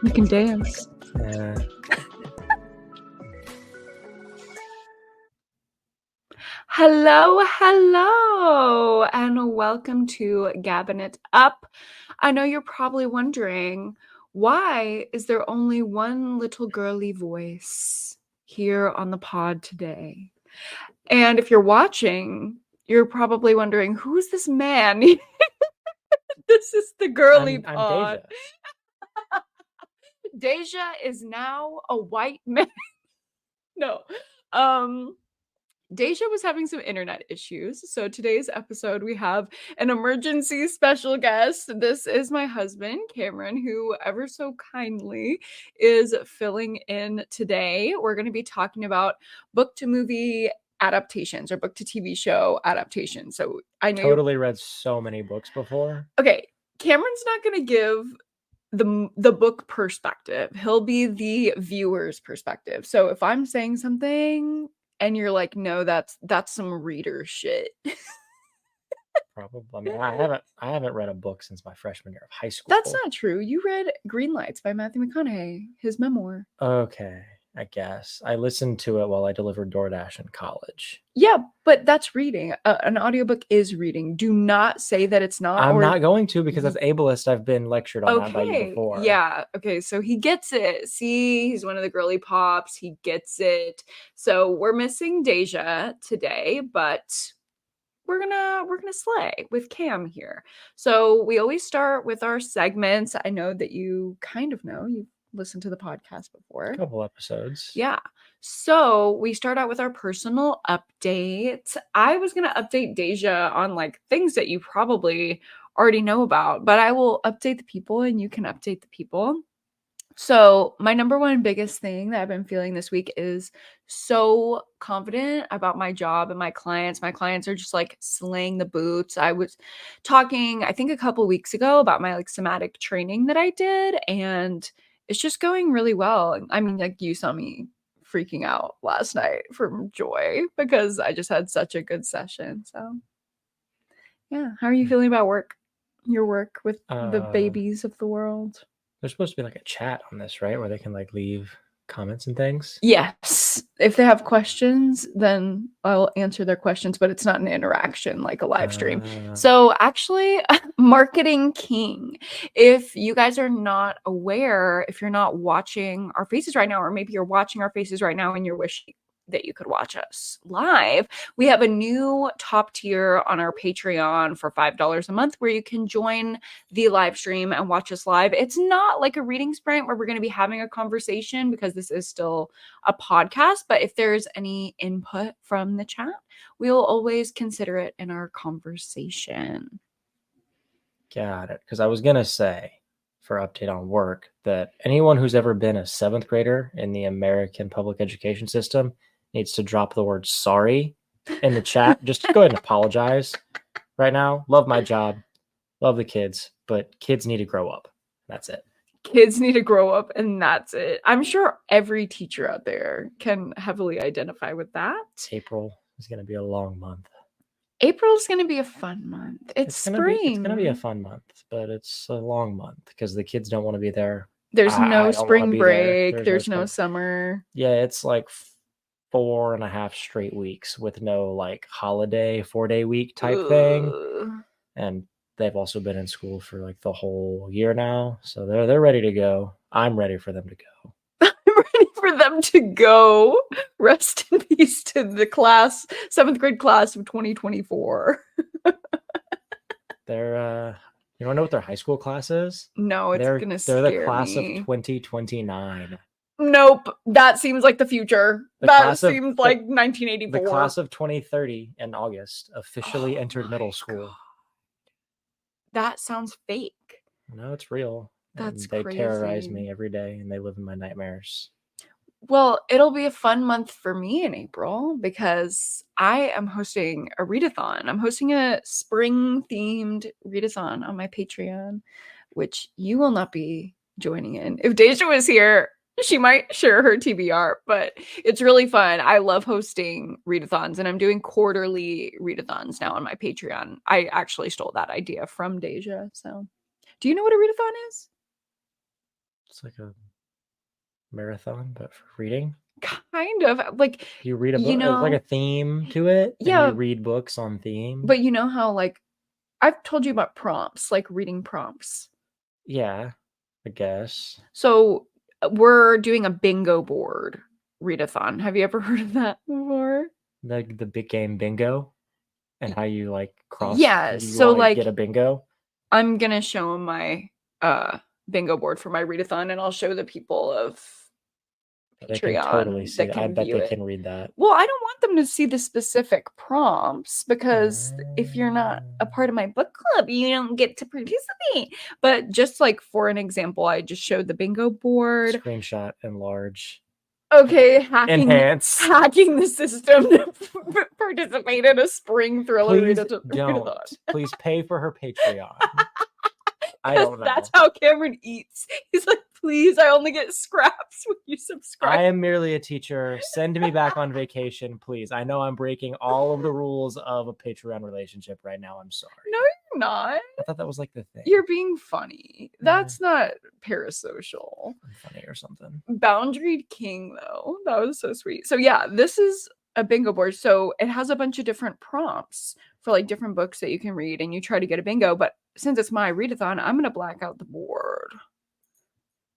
You can dance. Hello, and welcome to Gabbing It Up. I know you're probably wondering, why is there only one little girly voice here on the pod today? And if you're watching, you're probably wondering, who's this man? This is the girly I'm pod. daijah. Daijah is now a white man. No. Daijah was having some internet issues. So today's episode, we have an emergency special guest. This is my husband, Cameron, who ever so kindly is filling in today. We're going to be talking about book to movie adaptations or book to TV show adaptations. So I know Totally read so many books before. Okay, Cameron's not going to give the book perspective. He'll be the viewer's perspective. So if I'm saying something and you're like, no, that's some reader shit. Probably. I mean, I haven't read a book since my freshman year of high school. That's not true. You read Green Lights by Matthew McConaughey, his memoir. Okay, I guess. I listened to it while I delivered DoorDash in college. Yeah, but that's reading. An audiobook is reading. Do not say that it's not. I'm not going to, because as ableist, I've been lectured on that by you before. Yeah. Okay. So he gets it. See, he's one of the girly pops. He gets it. So we're missing Daijah today, but we're gonna slay with Cam here. So we always start with our segments. I know that you kind of know. You've listened to the podcast before. A couple episodes. Yeah. So we start out with our personal updates. I was going to update Daijah on like things that you probably already know about, but I will update the people and you can update the people. So my number one biggest thing that I've been feeling this week is so confident about my job and my clients. My clients are just like slaying the boots. I was talking, I think a couple weeks ago, about my like somatic training that I did, and it's just going really well. I mean, like, you saw me freaking out last night from joy because I just had such a good session. So yeah, how are you feeling about work? Your work with the babies of the world? There's supposed to be like a chat on this, right? Where they can like leave comments and things. Yes. If they have questions, then I'll answer their questions, but it's not an interaction like a live stream. So actually, Marketing King, if you guys are not aware, if you're not watching our faces right now, or maybe you're watching our faces right now and you're wishing that you could watch us live, we have a new top tier on our Patreon for $5 a month where you can join the live stream and watch us live. It's not like a reading sprint where we're going to be having a conversation, because this is still a podcast, but if there's any input from the chat, we'll always consider it in our conversation. Got it. Because I was going to say, for update on work, that anyone who's ever been a 7th grader in the American public education system needs to drop the word sorry in the chat. Just go ahead and apologize right now. Love my job. Love the kids, but kids need to grow up. That's it. Kids need to grow up, and that's it. I'm sure every teacher out there can heavily identify with that. April is going to be a long month. April's going to be a fun month. It's spring. It's going to be a fun month, but it's a long month because the kids don't want to be there. There's no spring break. There's no summer. Yeah, it's like 4.5 straight weeks with no like holiday 4-day week type thing. And they've also been in school for like the whole year now, so they're ready to go. I'm ready for them to go. I'm ready for them to go. Rest in peace to the 7th grade class of 2024. They're you don't know what their high school class is? No, it's gonna scare me. They're the class of 2029. Nope, that seems like the future. That seems like 1984. The class of 2030 in August officially entered middle school. God. That sounds fake. No, it's real. That's crazy. They terrorize me every day, and they live in my nightmares. Well, it'll be a fun month for me in April because I am hosting a readathon. I'm hosting a spring-themed readathon on my Patreon, which you will not be joining in. If Daijah was here, she might share her TBR, but it's really fun. I love hosting readathons, and I'm doing quarterly readathons now on my Patreon. I actually stole that idea from Daijah. So, do you know what a readathon is? It's like a marathon, but for reading. Kind of like, You read a you book. It's like know, a theme to it, and yeah, you read books on theme. but you know how like I've told you about prompts, like reading prompts. Yeah, I guess. So we're doing a bingo board readathon. Have you ever heard of that before? The big game bingo, and how you like Yeah, you so like get like a bingo. I'm gonna show 'em my bingo board for my readathon, and I'll show the people of They can totally Patreon see that that. I can bet view they it. can read that. Well, I don't want them to see the specific prompts because if you're not a Uh, part of my book club, you don't get to participate. But just like for an example, I just showed the bingo board. Screenshot, enlarge, Okay, enhance. hacking the system to participate in a spring thriller Please readathon. don't. Please pay for her Patreon. I Because don't that's know. how Cameron eats. He's like, please, I only get scraps when you subscribe. I am merely a teacher. Send me back on vacation, please. I know I'm breaking all of the rules of a Patreon relationship right now. I'm sorry. No, you're not. I thought that was like the thing. You're being funny. That's not parasocial. I'm funny or something. Boundary king, though. That was so sweet. So, yeah, this is a bingo board. So, it has a bunch of different prompts for like different books that you can read, and you try to get a bingo. But since it's my readathon, I'm going to black out the board.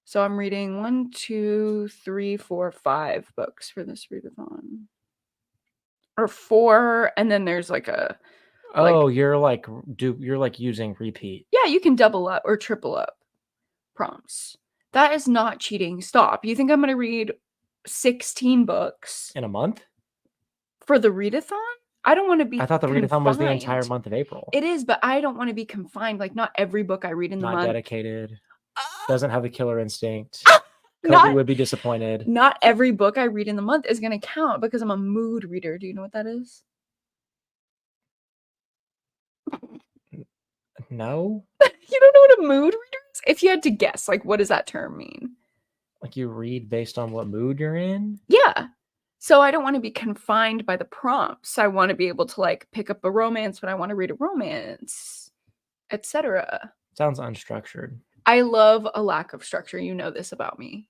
So I'm reading 1, 2, 3, 4, 5 books for this readathon. Or 4, and then there's like a Oh, you're like using repeat. yeah, you can double up or triple up prompts. That is not cheating. Stop. You think I'm going to read 16 books In a month? for the readathon? I don't want to be I thought the readathon was the entire confined. month of April. It is, but I don't want to be confined. Like, not every book I read in the Not month. dedicated. Doesn't have the killer instinct. Not- Kobe would be disappointed. Not every book I read in the month is going to count because I'm a mood reader. Do you know what that is? No? You don't know what a mood reader is? If you had to guess, like, what does that term mean? Like you read based on what mood you're in? Yeah. So I don't want to be confined by the prompts. I want to be able to like pick up a romance when I want to read a romance, etc. Sounds unstructured. I love a lack of structure. You know this about me.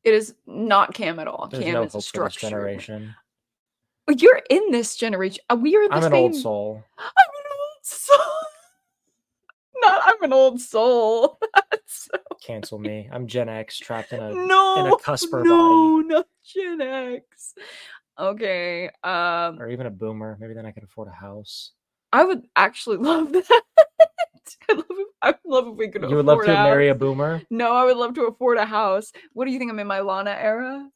It is not Cam at all. There's Cam no is a hope for this structure. generation. You're in this generation. We are the I'm an same. old soul. I'm an old soul. Not I'm an old soul. That's so Cancel me. I'm Gen X trapped in a no, cusper no, body. not Gen X. Okay. Or even a boomer. Maybe then I could afford a house. I would actually love that. I would love if we could. You would love to marry a boomer? No, I would love to afford a house. What do you think? I'm in my Lana era?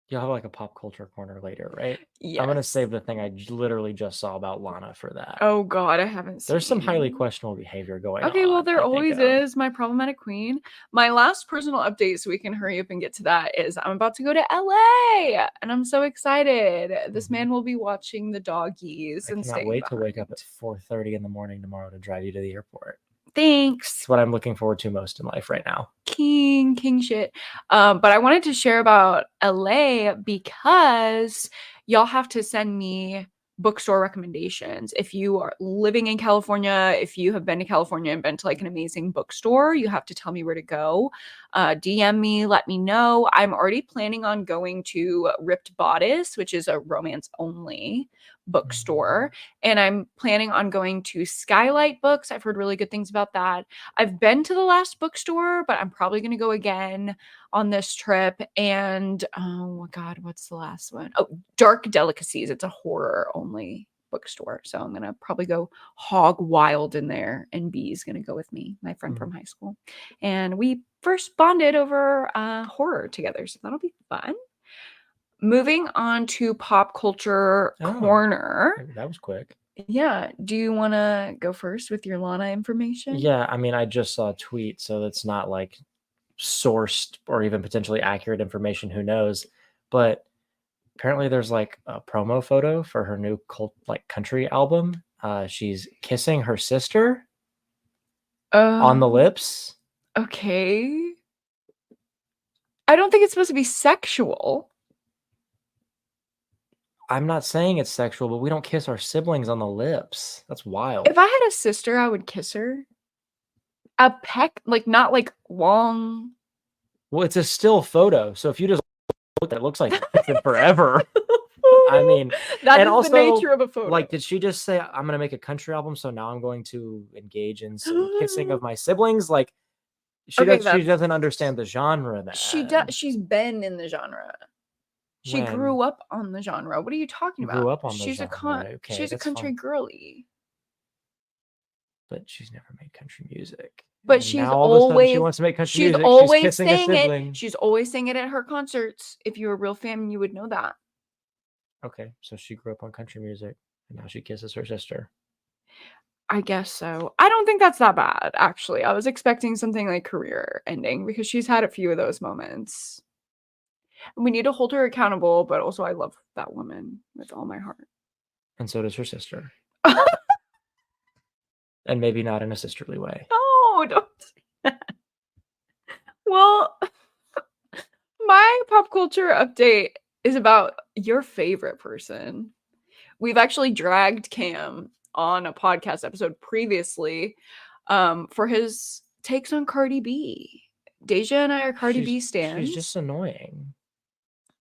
You'll have like a pop culture corner later, right? Yeah. I'm gonna save the thing I literally just saw about Lana for that. Oh God, I haven't seen. There's some highly questionable behavior going on. Okay, well, there always is. My problematic queen. My last personal update, so we can hurry up and get to that, is I'm about to go to LA, and I'm so excited. This man will be watching the doggies I and cannot staying wait to wake up behind. at 4:30 in the morning tomorrow to drive you to the airport. Thanks. It's what I'm looking forward to most in life right now. King shit. But I wanted to share about LA because y'all have to send me bookstore recommendations. If you are living in California, if you have been to California and been to like an amazing bookstore, you have to tell me where to go. DM me, let me know. I'm already planning on going to Ripped Bodice, which is a romance only bookstore, and I'm planning on going to Skylight Books. I've heard really good things about that. I've been to the last bookstore, but I'm probably going to go again on this trip. And oh God, what's the last one? Oh, Dark Delicacies. It's a horror only bookstore. So I'm going to probably go hog wild in there. And B is going to go with me, my friend from high school. And we first bonded over horror together. So that'll be fun. Moving on to pop culture corner. That was quick. Yeah. Do you want to go first with your Lana information? Yeah. I mean, I just saw a tweet, so that's not like sourced or even potentially accurate information. Who knows? But apparently there's like a promo photo for her new country album. She's kissing her sister on the lips. Okay. I don't think it's supposed to be sexual. I'm not saying it's sexual, but we don't kiss our siblings on the lips. That's wild. If I had a sister, I would kiss her. A peck, like not like long. Well, it's a still photo, so if you just look at it, looks like it's been forever. I mean, that and is the also, nature of a photo. like, did she just say, I'm gonna make a country album, so now I'm going to engage in some kissing of my siblings? Like, she doesn't understand the genre. That She's been in the genre. She when grew up on the genre. What are you talking about? grew up on the genre. Okay, She's a that's country fine. girly. But she's never made country music. But And she's now all of a sudden she always wants to make country she's music. She's always kissing a saying it. sibling. She's always saying it at her concerts. If you're a real fan, you would know that. Okay, so she grew up on country music, and now she kisses her sister. I guess so. I don't think that's that bad, actually. I was expecting something like career ending because she's had a few of those moments. We need to hold her accountable, but also I love that woman with all my heart. And so does her sister. And maybe not in a sisterly way. No, don't say that. Well, my pop culture update is about your favorite person. We've actually dragged Cam on a podcast episode previously for his takes on Cardi B. Daijah and I are Cardi B stans. She's just annoying.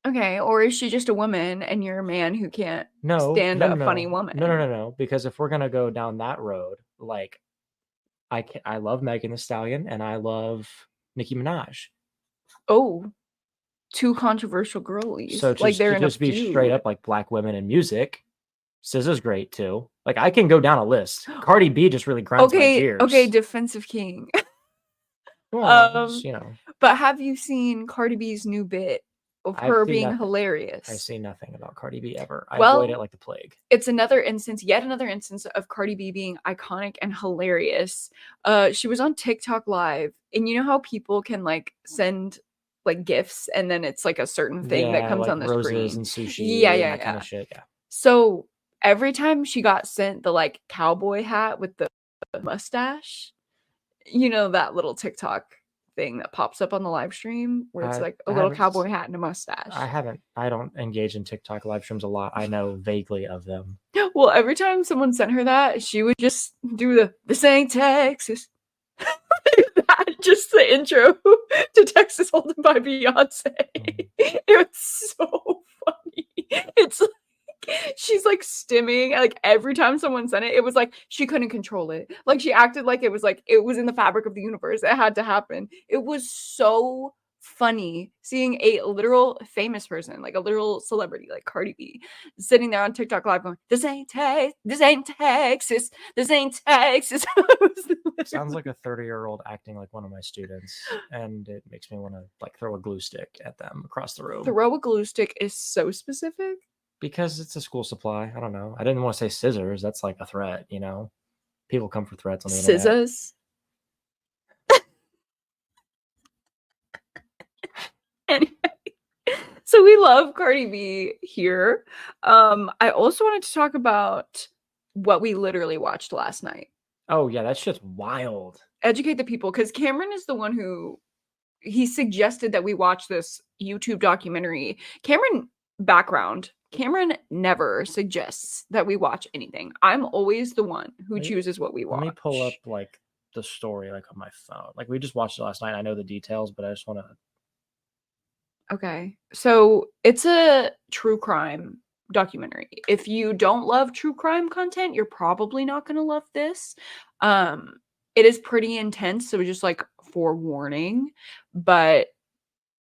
Okay, or is she just a woman and you're a man who can't stand a funny woman? No. Because if we're gonna go down that road, like, I love Megan Thee Stallion and I love Nicki Minaj. Oh, two controversial girlies. So like they're to in just be straight up like black women in music. SZA's great too. Like, I can go down a list. Cardi B just really grinds my gears. Okay, defensive king. Well, you know. But have you seen Cardi B's new bit of her being hilarious? I see nothing about Cardi B ever. I avoid it like the plague. It's yet another instance of Cardi B being iconic and hilarious. She was on TikTok live, and you know how people can like send like gifts and then it's like a certain thing that comes like on the roses screen. And sushi and that kind of shit. Yeah. So every time she got sent the like cowboy hat with the mustache, you know, that little TikTok thing that pops up on the live stream where it's like a little cowboy hat and a mustache. I don't engage in TikTok live streams a lot. I know vaguely of them. Well, every time someone sent her that, she would just do this ain't Texas. Just the intro to Texas Hold'em by Beyonce. It was so funny. It's like she's like stimming. Like every time someone sent it, it was like she couldn't control it. Like she acted like it was in the fabric of the universe. It had to happen. It was so funny seeing a literal famous person, like a literal celebrity, like Cardi B, sitting there on TikTok live going, this ain't Texas, this ain't Texas. Sounds like a 30-year-old acting like one of my students, and it makes me want to like throw a glue stick at them across the room. Throw a glue stick is so specific. Because it's a school supply. I don't know. I didn't want to say scissors. That's like a threat, you know? People come for threats on the internet. Scissors. Anyway, so we love Cardi B here. I also wanted to talk about what we literally watched last night. Oh yeah, that shit's wild. Educate the people, because Cameron is the one who he suggested that we watch this YouTube documentary. Cameron never suggests that we watch anything. I'm always the one who chooses what we watch. Let me pull up like the story like on my phone. Like we just watched it last night. I know the details, but I just want to. Okay. So it's a true crime documentary. If you don't love true crime content, you're probably not going to love this. It is pretty intense, so just like forewarning, but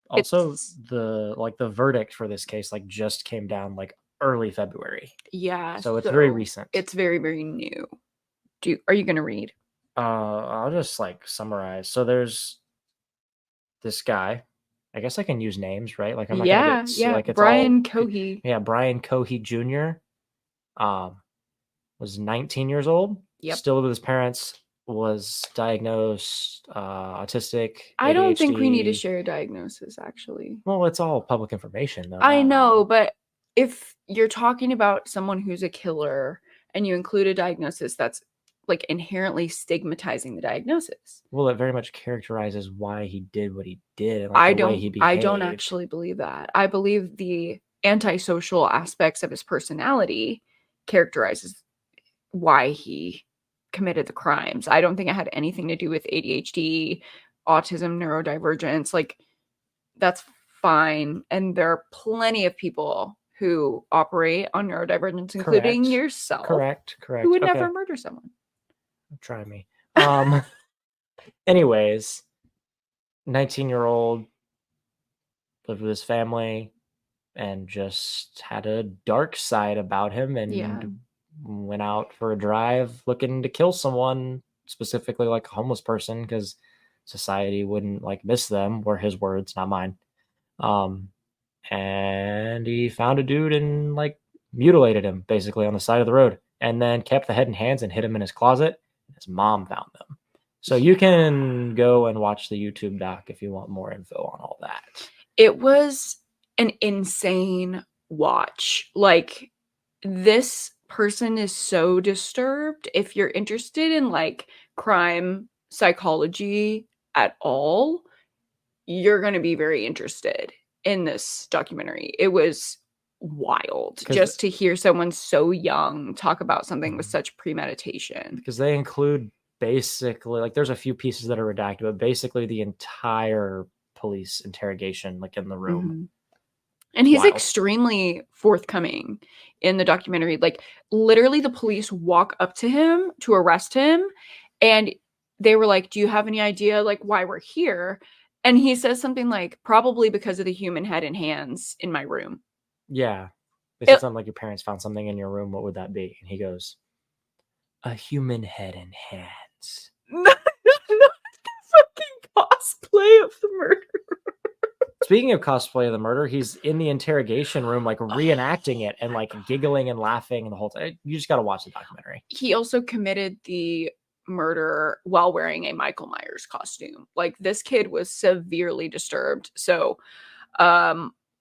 also the verdict for this case like just came down like early February. Yeah. So it's very recent. It's very, very new. Are you going to read? I'll just like summarize. So there's this guy. I guess I can use names, right? Like I'm not gonna get, like it's Brian Cohey. Yeah, Brian Cohey Jr. Was 19 years old. Yep. Still lived with his parents. Was diagnosed autistic. I don't think we need to share a diagnosis, actually. Well, it's all public information, though. I know, but if you're talking about someone who's a killer and you include a diagnosis, that's like inherently stigmatizing the diagnosis. Well, it very much characterizes why he did what he did and like the way he behaved. I don't actually believe that. I believe the antisocial aspects of his personality characterizes why he committed the crimes. I don't think it had anything to do with ADHD, autism, neurodivergence. Like, that's fine. And there are plenty of people who operate on neurodivergence, including Correct. yourself, who Correct. would Okay. never murder someone. Try me. Anyways, 19-year-old lived with his family and just had a dark side about him and went out for a drive looking to kill someone, specifically like a homeless person, because society wouldn't like miss them, were his words, not mine. And he found a dude and like mutilated him basically on the side of the road, and then kept the head and hands and hid him in his closet. His mom found them. So you can go and watch the YouTube doc if you want more info on all that. It was an insane watch. Like, this person is so disturbed. If you're interested in like crime psychology at all, you're going to be very interested in this documentary. It was wild just to hear someone so young talk about something with such premeditation. Because they include basically, like, there's a few pieces that are redacted, but basically the entire police interrogation, like in the room. Mm-hmm. And he's extremely forthcoming in the documentary. Like, literally the police walk up to him to arrest him, and they were like, do you have any idea like why we're here? And he says something like, probably because of the human head and hands in my room. Yeah. They said something like, your parents found something in your room. What would that be? And he goes, a human head and hands. Not the fucking cosplay of the murder. Speaking of cosplay of the murder, he's in the interrogation room, like reenacting it and like giggling and laughing the whole time. You just got to watch the documentary. He also committed the murder while wearing a Michael Myers costume. Like, this kid was severely disturbed. So,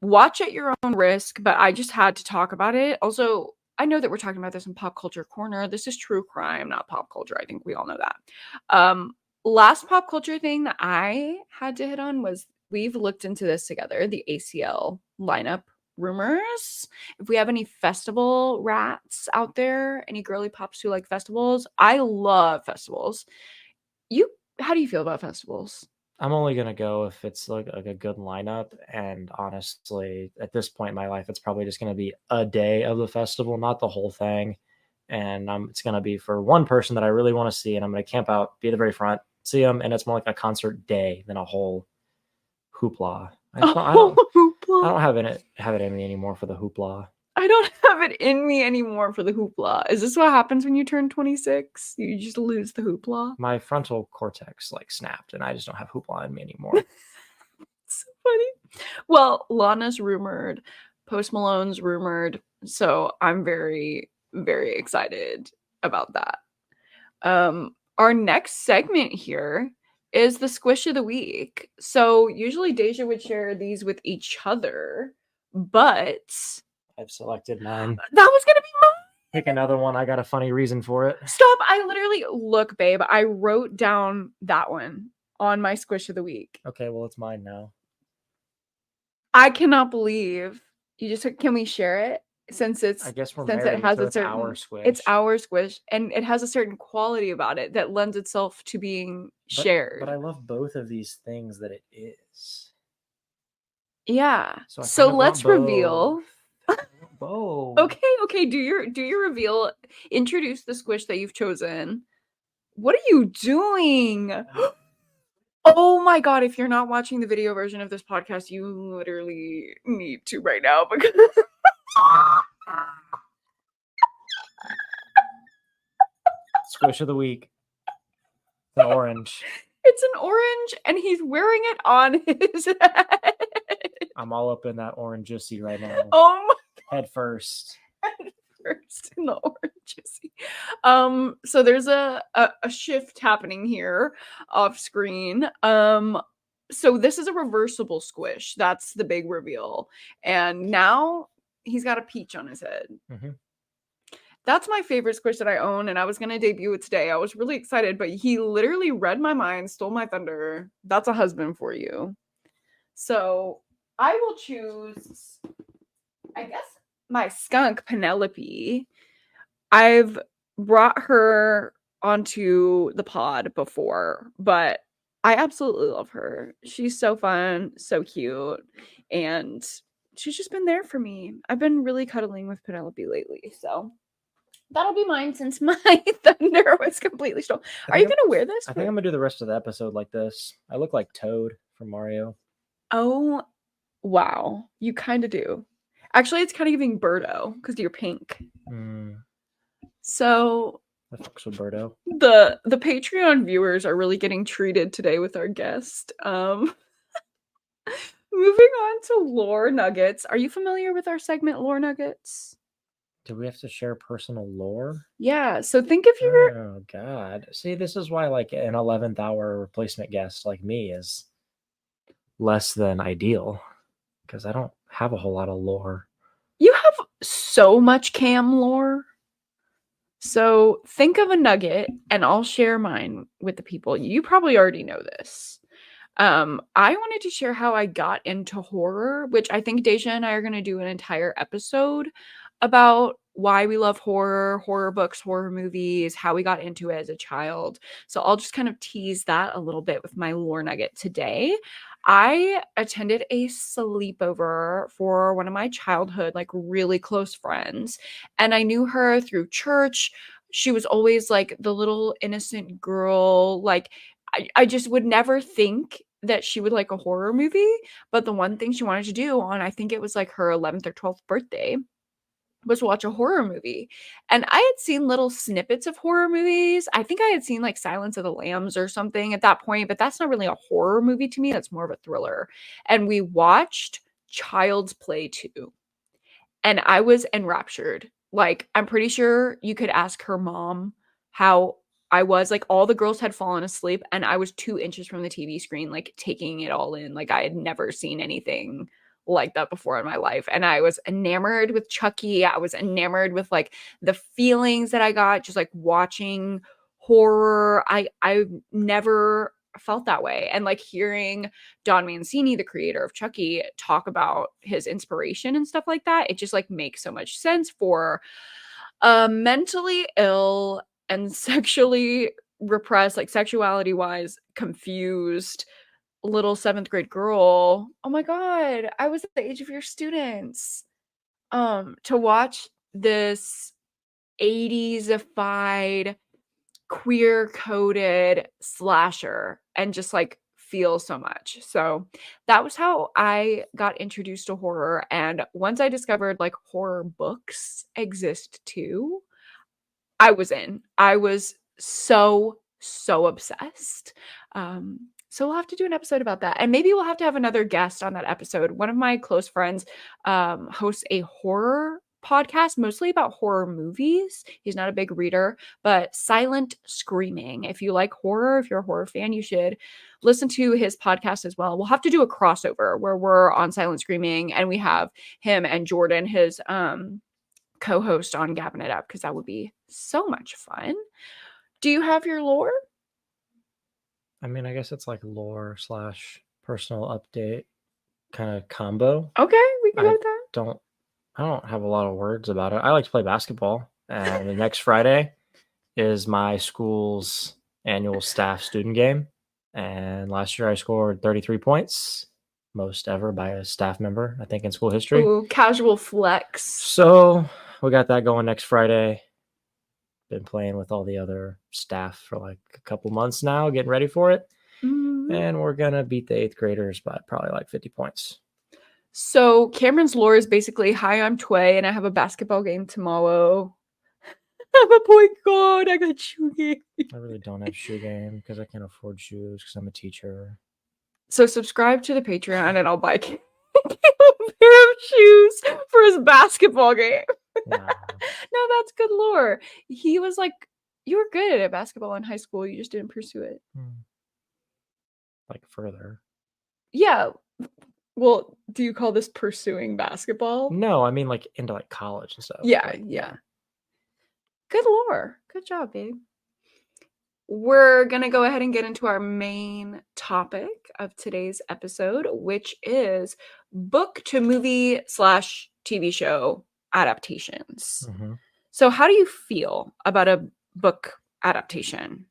watch at your own risk, but I just had to talk about it. Also, I know that we're talking about this in Pop Culture Corner. This is true crime, not pop culture. I think we all know that. Last pop culture thing that I had to hit on was, we've looked into this together, the ACL lineup rumors. If we have any festival rats out there, any girly pops who like festivals, I love festivals. How do you feel about festivals? I'm only going to go if it's like a good lineup. And honestly, at this point in my life, it's probably just going to be a day of the festival, not the whole thing. And it's going to be for one person that I really want to see. And I'm going to camp out, be at the very front, see them. And it's more like a concert day than a whole hoopla. I don't have it in me anymore for the hoopla. I don't have it in me anymore for the hoopla. Is this what happens when you turn 26? You just lose the hoopla? My frontal cortex like snapped, and I just don't have hoopla in me anymore. So funny. Well, Lana's rumored, Post Malone's rumored, so I'm very, very excited about that. Our next segment here is the squish of the week. So usually Daijah would share these with each other, but I've selected mine. That was gonna be mine. Pick another one. I got a funny reason for it. Stop. I literally, look, babe, I wrote down that one on my squish of the week. Okay, well, it's mine now. I cannot believe you just took, can we share it? Since it has a certain, our squish. It's our squish, and it has a certain quality about it that lends itself to being shared. But I love both of these things that it is. Yeah. So let's reveal. Whoa. Okay. Do your reveal. Introduce the squish that you've chosen. What are you doing? Oh my god, if you're not watching the video version of this podcast, you literally need to right now, because squish of the week. It's an orange. It's an orange, and he's wearing it on his head. I'm all up in that orange juicy right now. Oh my god. Head first in the orange juicy. So there's a shift happening here off screen. So this is a reversible squish. That's the big reveal. And now he's got a peach on his head. Mm-hmm. That's my favorite squish that I own, and I was going to debut it today. I was really excited, but he literally read my mind, stole my thunder. That's a husband for you. So I will choose, I guess, my skunk, Penelope. I've brought her onto the pod before, but I absolutely love her. She's so fun, so cute, and she's just been there for me. I've been really cuddling with Penelope lately, so that'll be mine since my thunder was completely stolen. Are you gonna wear this? I think I'm gonna do the rest of the episode like this. I look like Toad from Mario. Oh, wow. You kind of do. Actually, it's kind of giving Birdo because you're pink. So I fucks with Birdo. the Patreon viewers are really getting treated today with our guest. Moving on to lore nuggets. Are you familiar with our segment lore nuggets? Do we have to share personal lore? Yeah. So think if you're. Oh God. See, this is why like an 11th hour replacement guest like me is less than ideal because I don't have a whole lot of lore. You have so much cam lore. So think of a nugget and I'll share mine with the people. You probably already know this. I wanted to share how I got into horror, which I think daijah and I are going to do an entire episode about why we love horror, horror books, horror movies, how we got into it as a child. So I'll just kind of tease that a little bit with my lore nugget today. I attended a sleepover for one of my childhood, like really close friends, and I knew her through church. She was always like the little innocent girl. Like, I just would never think that she would like a horror movie. But the one thing she wanted to do on, I think it was like her 11th or 12th birthday, was watch a horror movie. And I had seen little snippets of horror movies. I think I had seen like Silence of the Lambs or something at that point, but that's not really a horror movie to me. That's more of a thriller. And we watched Child's Play 2. And I was enraptured. Like, I'm pretty sure you could ask her mom how I was. Like, all the girls had fallen asleep, and I was 2 inches from the TV screen, like, taking it all in. Like, I had never seen anything like that before in my life. And I was enamored with Chucky. I was enamored with, like, the feelings that I got just, like, watching horror. I never felt that way. And, like, hearing Don Mancini, the creator of Chucky, talk about his inspiration and stuff like that, it just like makes so much sense for a mentally ill and sexually repressed, like sexuality wise, confused little 7th grade girl. Oh my God, I was at the age of your students. To watch this 80s-ified, queer coded slasher and just like feel so much. So that was how I got introduced to horror. And once I discovered like horror books exist too, I was in. I was so obsessed. So we'll have to do an episode about that. And maybe we'll have to have another guest on that episode. One of my close friends hosts a horror podcast, mostly about horror movies. He's not a big reader, but Silent Screaming. If you like horror, if you're a horror fan, you should listen to his podcast as well. We'll have to do a crossover where we're on Silent Screaming and we have him and Jordan, his co-host, on Gabbing It Up, because that would be so much fun. Do you have your lore? I mean, I guess it's like lore / personal update kind of combo. Okay, we can go with that. I don't have a lot of words about it. I like to play basketball, and the next Friday is my school's annual staff student game. And last year I scored 33 points, most ever by a staff member, I think, in school history. Ooh, casual flex. So we got that going next Friday. Been playing with all the other staff for like a couple months now, getting ready for it. Mm-hmm. And we're going to beat the 8th graders by probably like 50 points. So Cameron's lore is basically, hi, I'm Tway, and I have a basketball game tomorrow. I'm a point guard. I got shoe game. I really don't have shoe game because I can't afford shoes because I'm a teacher. So subscribe to the Patreon and I'll buy a pair of shoes for his basketball game. Nah. No, that's good lore. He was like, you were good at basketball in high school. You just didn't pursue it. Like further. Yeah. Well, do you call this pursuing basketball? No, I mean like into like college and stuff. Yeah, like, yeah. Good lore. Good job, babe. We're going to go ahead and get into our main topic of today's episode, which is book to movie / TV show adaptations. Mm-hmm. So how do you feel about a book adaptation.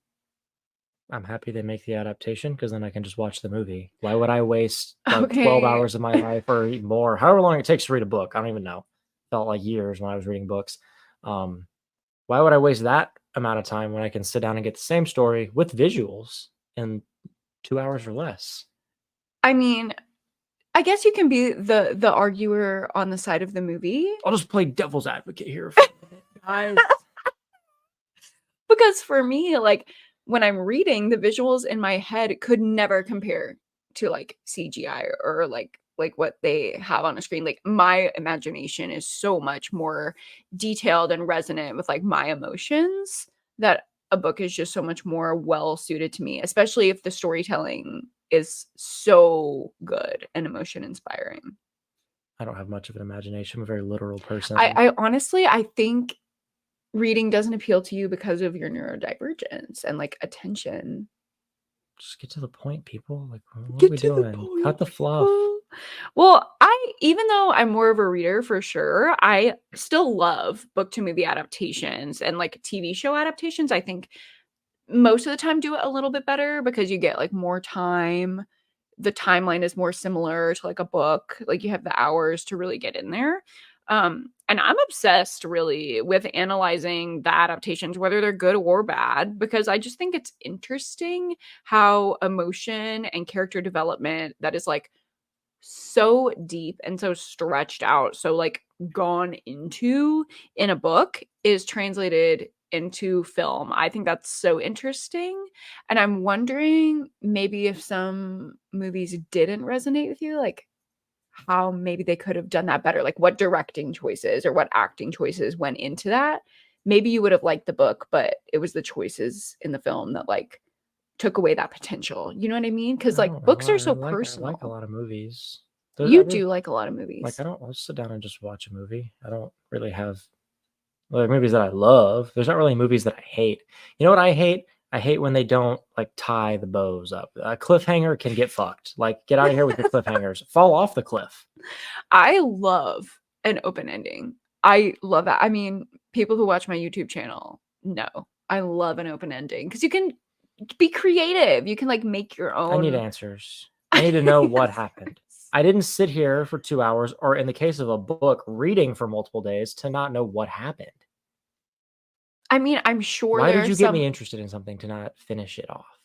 I'm happy they make the adaptation because then I can just watch the movie. Why would I waste like 12 Okay. hours of my life or even more, however long it takes to read a book? I don't even know. Felt like years when I was reading books. Why would I waste that amount of time when I can sit down and get the same story with visuals in 2 hours or less? I mean, I guess you can be the arguer on the side of the movie. I'll just play devil's advocate here for a minute, guys. Because for me, like, when I'm reading, the visuals in my head could never compare to, like, CGI or, like, what they have on a screen. Like, my imagination is so much more detailed and resonant with, like, my emotions that a book is just so much more well suited to me, especially if the storytelling is so good and emotion inspiring. I don't have much of an imagination. I'm a very literal person. I honestly, I think reading doesn't appeal to you because of your neurodivergence and, like, attention. Just get to the point, people. Like, what are Get we to the doing? Cut point, the fluff. people. Well, even though I'm more of a reader for sure, I still love book to movie adaptations and, like, TV show adaptations. I think most of the time do it a little bit better because you get, like, more time. The timeline is more similar to, like, a book. Like, you have the hours to really get in there. And I'm obsessed really with analyzing the adaptations, whether they're good or bad, because I just think it's interesting how emotion and character development that is, like, so deep and so stretched out, so, like, gone into in a book is translated into film. I think that's so interesting, and I'm wondering maybe if some movies didn't resonate with you, like, how maybe they could have done that better, like, what directing choices or what acting choices went into that. Maybe you would have liked the book, but it was the choices in the film that, like, took away that potential, you know what I mean? Because, I like, don't know. books are so I like a personal. lot of movies. I You really do like a lot of like. movies. I'll sit down and just watch a movie. I don't really have movies that I love. There's not really movies that I hate. You know what I hate? I hate when they don't like tie the bows up. A cliffhanger can get fucked. Like, get out of here with your cliffhangers. Fall off the cliff. I love an open ending. I love that. I mean, people who watch my YouTube channel know I love an open ending because you can be creative. You can, like, make your I need own. answers. I need to know what Yes. happened. I didn't sit here for 2 hours, or in the case of a book, reading for multiple days to not know what happened. I mean, I'm sure Why there did are you get me some interested in something to not finish it off?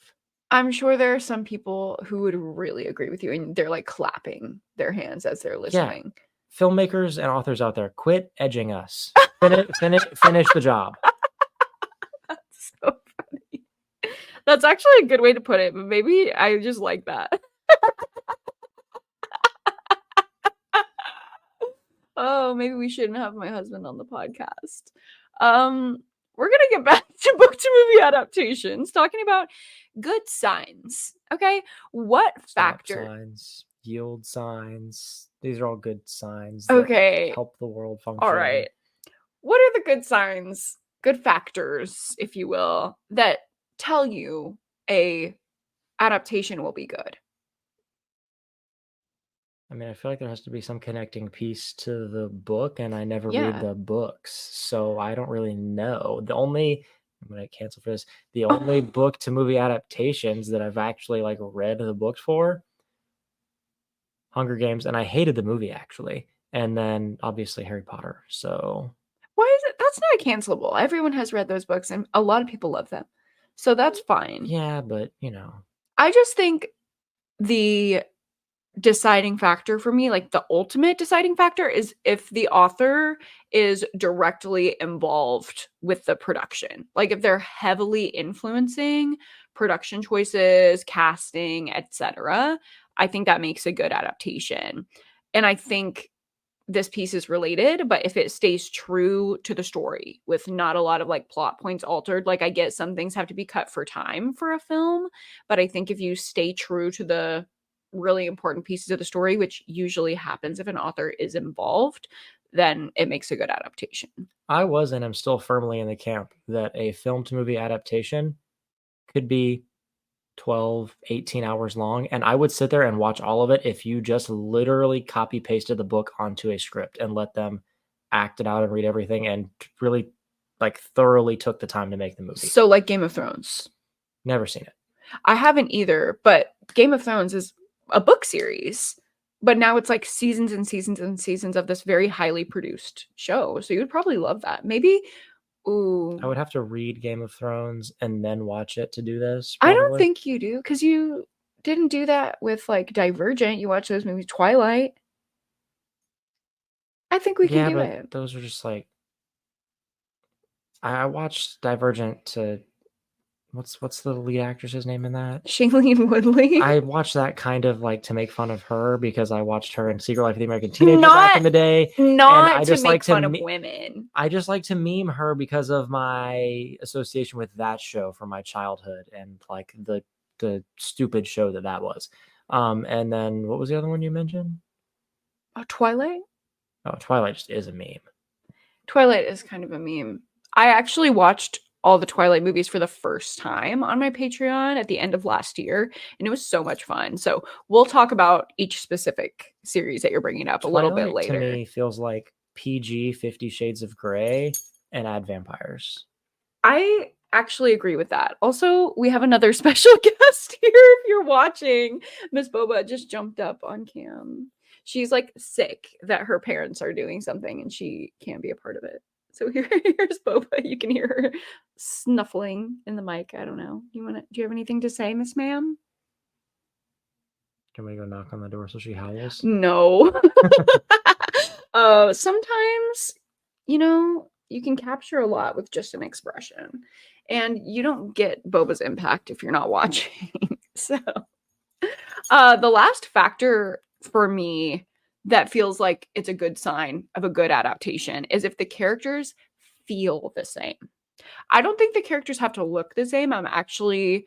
I'm sure there are some people who would really agree with you, and they're, like, clapping their hands as they're Yeah, listening. filmmakers and authors out there, quit edging us. Finish the job. That's so funny. That's actually a good way to put it, but maybe I just like that. Oh, maybe we shouldn't have my husband on the podcast. We're gonna get back to book to movie adaptations, talking about good signs. Okay, what Stop factor? signs, yield signs. These are all good signs that Okay, help the world all function. right. What are the good signs, good factors, if you will, that tell you a adaptation will be good? I mean, I feel like there has to be some connecting piece to the book, and I never read Yeah. the books, so I don't really know. I'm gonna cancel for this. The only book to movie adaptations that I've actually like read the books for, Hunger Games, and I hated the movie actually. And then obviously Harry Potter. So Why is it? That's not cancelable. Everyone has read those books, and a lot of people love them, so that's fine. yeah, but I just think the deciding factor for me, like the ultimate deciding factor, is if the author is directly involved with the production. Like, if they're heavily influencing production choices, casting, etc., I think that makes a good adaptation. And I think this piece is related, but if it stays true to the story with not a lot of, like, plot points altered, like, I get some things have to be cut for time for a film, but I think if you stay true to the really important pieces of the story, which usually happens if an author is involved, then it makes a good adaptation. I was and am still firmly in the camp that a film to movie adaptation could be 12, 18 hours long, and I would sit there and watch all of it if you just literally copy pasted the book onto a script and let them act it out and read everything and really like thoroughly took the time to make the movie. So like Game of Thrones. Never seen it. I haven't either, but Game of Thrones is a book series. But now it's like seasons and seasons and seasons of this very highly produced show. So you would probably love that. Maybe, ooh. I would have to read Game of Thrones and then watch it to do this. I don't Probably. think you do, because you didn't do that with like Divergent. You watch those movies, Twilight. I think we can do but it. those are just like I watched Divergent to what's the lead actress's name in that? Shailene Woodley. I watched that kind of like to make fun of her because I watched her in Secret Life of the American Teenager back in the day. Not and I just to make like fun of women. I just like to meme her because of my association with that show from my childhood and like the stupid show that was. And then what was the other one you mentioned? Twilight? Oh, Twilight just is a meme. Twilight is kind of a meme. I actually watched all the Twilight movies for the first time on my Patreon at the end of last year, and it was so much fun. So we'll talk about each specific series that you're bringing up Twilight, a little bit later. To me, feels like PG 50 Shades of Grey and Add Vampires. I actually agree with that. Also, we have another special guest here. If you're watching, Miss Boba just jumped up on cam. She's like sick that her parents are doing something and she can't be a part of it. So here's Boba. You can hear her snuffling in the mic. I don't know. Do you have anything to say, Miss Ma'am? Can we go knock on the door so she howls? No. Sometimes, you can capture a lot with just an expression. And you don't get Boba's impact if you're not watching. So the last factor for me that feels like it's a good sign of a good adaptation is if the characters feel the same. I don't think the characters have to look the same. I'm actually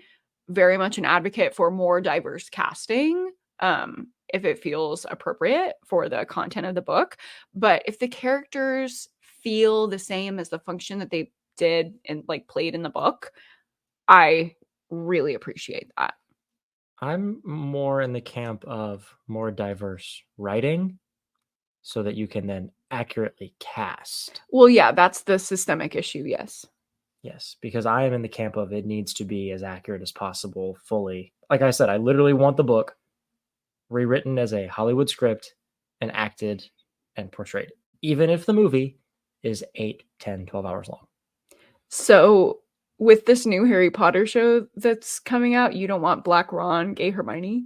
very much an advocate for more diverse casting, if it feels appropriate for the content of the book. But if the characters feel the same as the function that they did and like played in the book, I really appreciate that. I'm more in the camp of more diverse writing so that you can then accurately cast. Well, yeah, that's the systemic issue, yes. Yes, because I am in the camp of it needs to be as accurate as possible, fully. Like I said, I literally want the book rewritten as a Hollywood script and acted and portrayed, even if the movie is 8, 10, 12 hours long. So with this new Harry Potter show that's coming out, you don't want Black Ron, gay Hermione?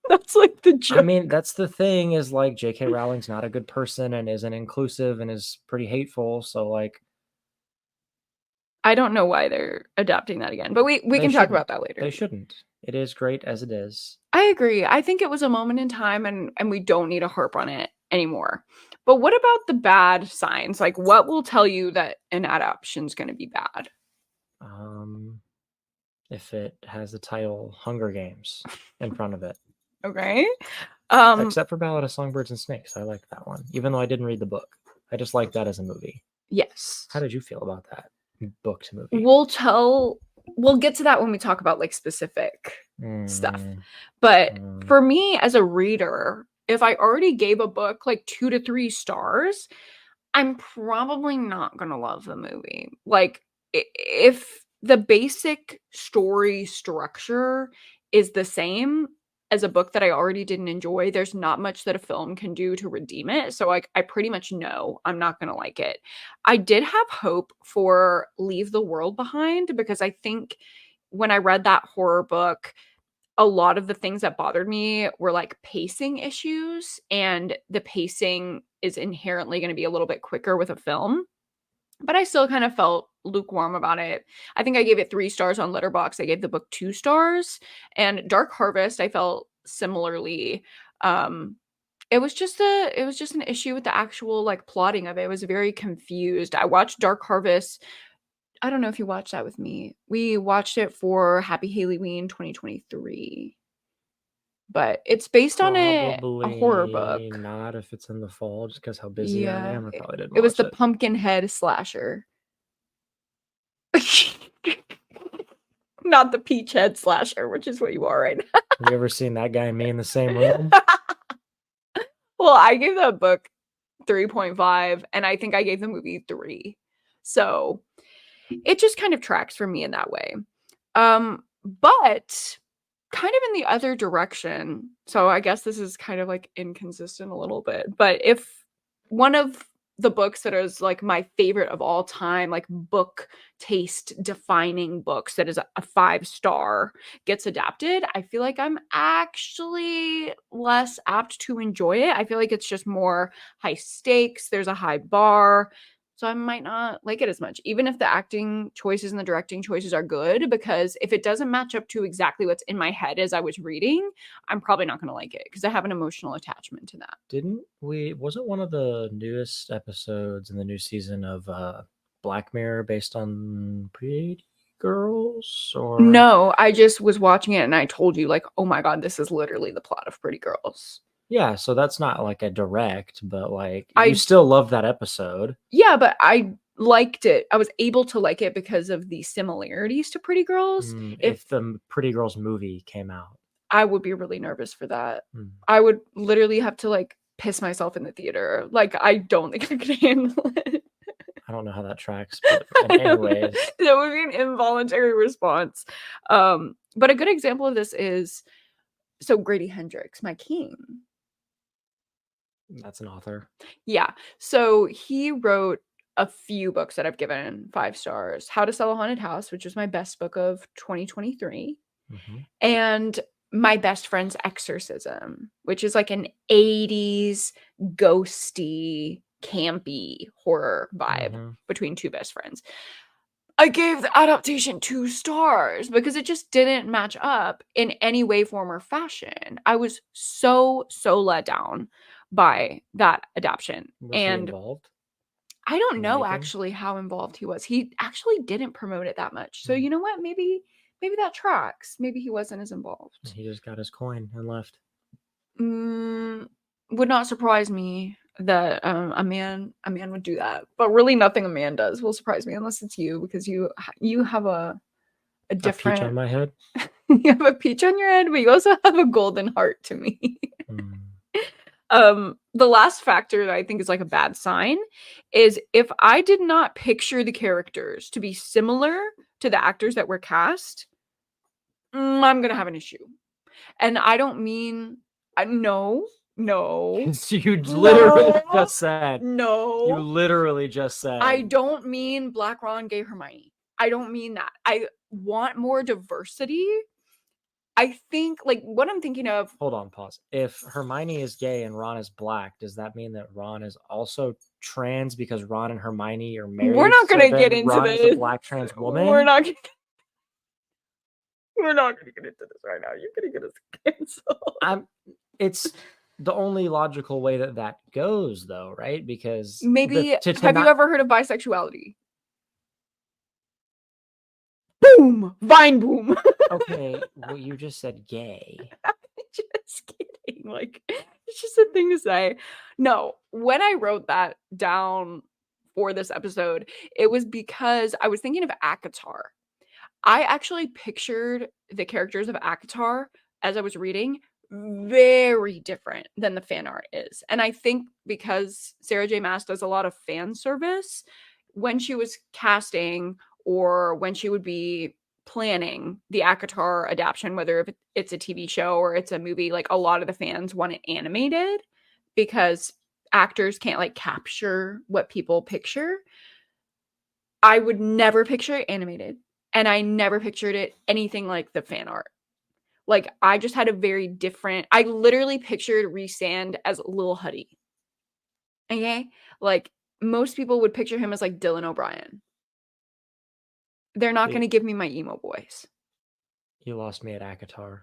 That's like the joke. I mean, that's the thing is like J.K. Rowling's not a good person and isn't inclusive and is pretty hateful. So like, I don't know why they're adapting that again, but we can talk about that later. They shouldn't. It is great as it is. I agree. I think it was a moment in time and we don't need to harp on it anymore. But what about the bad signs? Like what will tell you that an adaptation's going to be bad? If it has the title Hunger Games in front of it. Okay. Except for Ballad of Songbirds and Snakes. I like that one. Even though I didn't read the book. I just like that as a movie. Yes. How did you feel about that book to movie? We'll get to that when we talk about like specific stuff. But for me as a reader, if I already gave a book like 2 to 3 stars, I'm probably not going to love the movie. Like if the basic story structure is the same as a book that I already didn't enjoy, there's not much that a film can do to redeem it. So like I pretty much know I'm not going to like it. I did have hope for Leave the World Behind because I think when I read that horror book, a lot of the things that bothered me were like pacing issues, and the pacing is inherently going to be a little bit quicker with a film. But I still kind of felt lukewarm about it. I think I gave it 3 stars on Letterboxd. I gave the book 2 stars. And Dark Harvest, I felt similarly. It was just an issue with the actual like plotting of it. I was very confused. I watched Dark Harvest. I don't know if you watched that with me. We watched it for Happy Halloween 2023. But it's based on a horror book. Not if it's in the fall, just because how busy I am. I probably didn't. It was the Pumpkinhead slasher. Not the peach head slasher, which is what you are right now. Have you ever seen that guy and me in the same room? Well, I gave that book 3.5, and I think I gave the movie 3. So it just kind of tracks for me in that way. But kind of in the other direction, so I guess this is kind of like inconsistent a little bit, but if one of the books that is like my favorite of all time, like book taste defining books that is a 5-star gets adapted, I feel like I'm actually less apt to enjoy it. I feel like it's just more high stakes, there's a high bar. So I might not like it as much, even if the acting choices and the directing choices are good, because if it doesn't match up to exactly what's in my head as I was reading, I'm probably not going to like it because I have an emotional attachment to that. Wasn't one of the newest episodes in the new season of Black Mirror based on Pretty Girls? Or No, I just was watching it and I told you, like, oh my God, this is literally the plot of Pretty Girls. yeah, so that's not like a direct, but like you I still love that episode. Yeah, but I liked it. I was able to like it because of the similarities to Pretty Girls. If the Pretty Girls movie came out, I would be really nervous for that. I would literally have to like piss myself in the theater. Like, I don't think I could handle it. I don't know how that tracks, but anyways. That would be an involuntary response. But a good example of this is Grady Hendrix, my king. That's an author. Yeah. So he wrote a few books that I've given 5 stars. How to Sell a Haunted House, which was my best book of 2023. And My Best Friend's Exorcism, which is like an 80s ghosty, campy horror vibe between two best friends. I gave the adaptation 2 stars because it just didn't match up in any way, form, or fashion. I was so let down by that adaptation. Was he involved? I don't know actually how involved he was. He actually didn't promote it that much. So you know what? Maybe that tracks. Maybe he wasn't as involved. He just got his coin and left. Would not surprise me that a man would do that. But really nothing a man does will surprise me unless it's you, because you have a different peach on my head. You have a peach on your head, but you also have a golden heart to me. The last factor that I think is like a bad sign is if I did not picture the characters to be similar to the actors that were cast, I'm gonna have an issue. And I don't mean no. You literally just said. No. You literally just said. I don't mean Black Ron, gay Hermione. I don't mean that. I want more diversity. I think, like, what I'm thinking of... Hold on, pause. If Hermione is gay and Ron is black, does that mean that Ron is also trans because Ron and Hermione are married? We're not going to get into Ron this. Is a black trans woman? We're not going to get into this right now. You're going to get us canceled. It's the only logical way that goes, though, right? Because maybe... have you ever heard of bisexuality? Boom! Vine boom! Okay, well, you just said gay. I'm just kidding. Like, it's just a thing to say. No, when I wrote that down for this episode, it was because I was thinking of ACOTAR. I actually pictured the characters of ACOTAR as I was reading very different than the fan art is. And I think because Sarah J. Maas does a lot of fan service, when she was casting or when she would be planning the ACOTAR adaptation, whether if it's a TV show or it's a movie, like a lot of the fans want it animated because actors can't like capture what people picture. I would never picture it animated, and I never pictured it anything like the fan art. Like, I just had a very different... I literally pictured Rhys-Sand as Lil Huddy. Okay? Like, most people would picture him as like Dylan O'Brien. They're not going to give me my emo voice. You lost me at ACOTAR.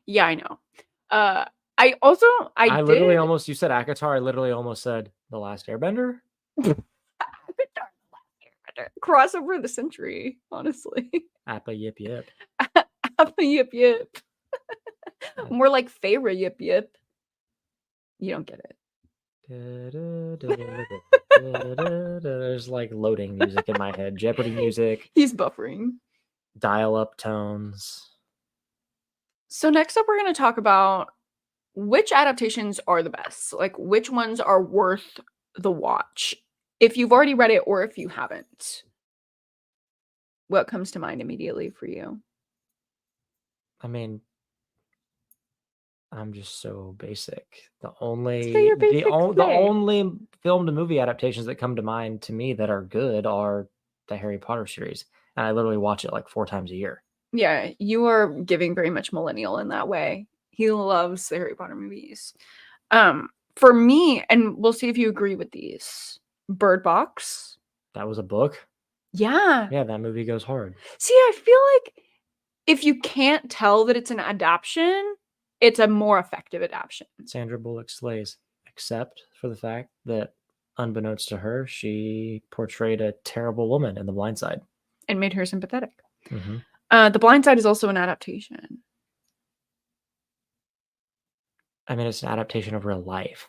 Yeah, I know. Literally almost... You said ACOTAR. I literally almost said The Last Airbender. Crossover of the century, honestly. Appa yip yip. Appa yip yip. More like Feyre yip yip. You don't get it. There's like loading music in my head. Jeopardy music. He's buffering. Dial-up tones. So next up, we're going to talk about which adaptations are the best. Like, which ones are worth the watch. If you've already read it or if you haven't, what comes to mind immediately for you? I mean, I'm just so basic. The Say only your basics the today. only film to movie adaptations that come to mind to me that are good are the Harry Potter series, and I literally watch it like 4 times a year. Yeah, you are giving very much millennial in that way. He loves the Harry Potter movies. For me, and we'll see if you agree with these. Bird Box. That was a book. Yeah. Yeah, that movie goes hard. See, I feel like if you can't tell that it's an adaptation, it's a more effective adaptation. Sandra Bullock slays, except for the fact that, unbeknownst to her, she portrayed a terrible woman in The Blind Side. And made her sympathetic. Mm-hmm. The Blind Side is also an adaptation. I mean, it's an adaptation of real life.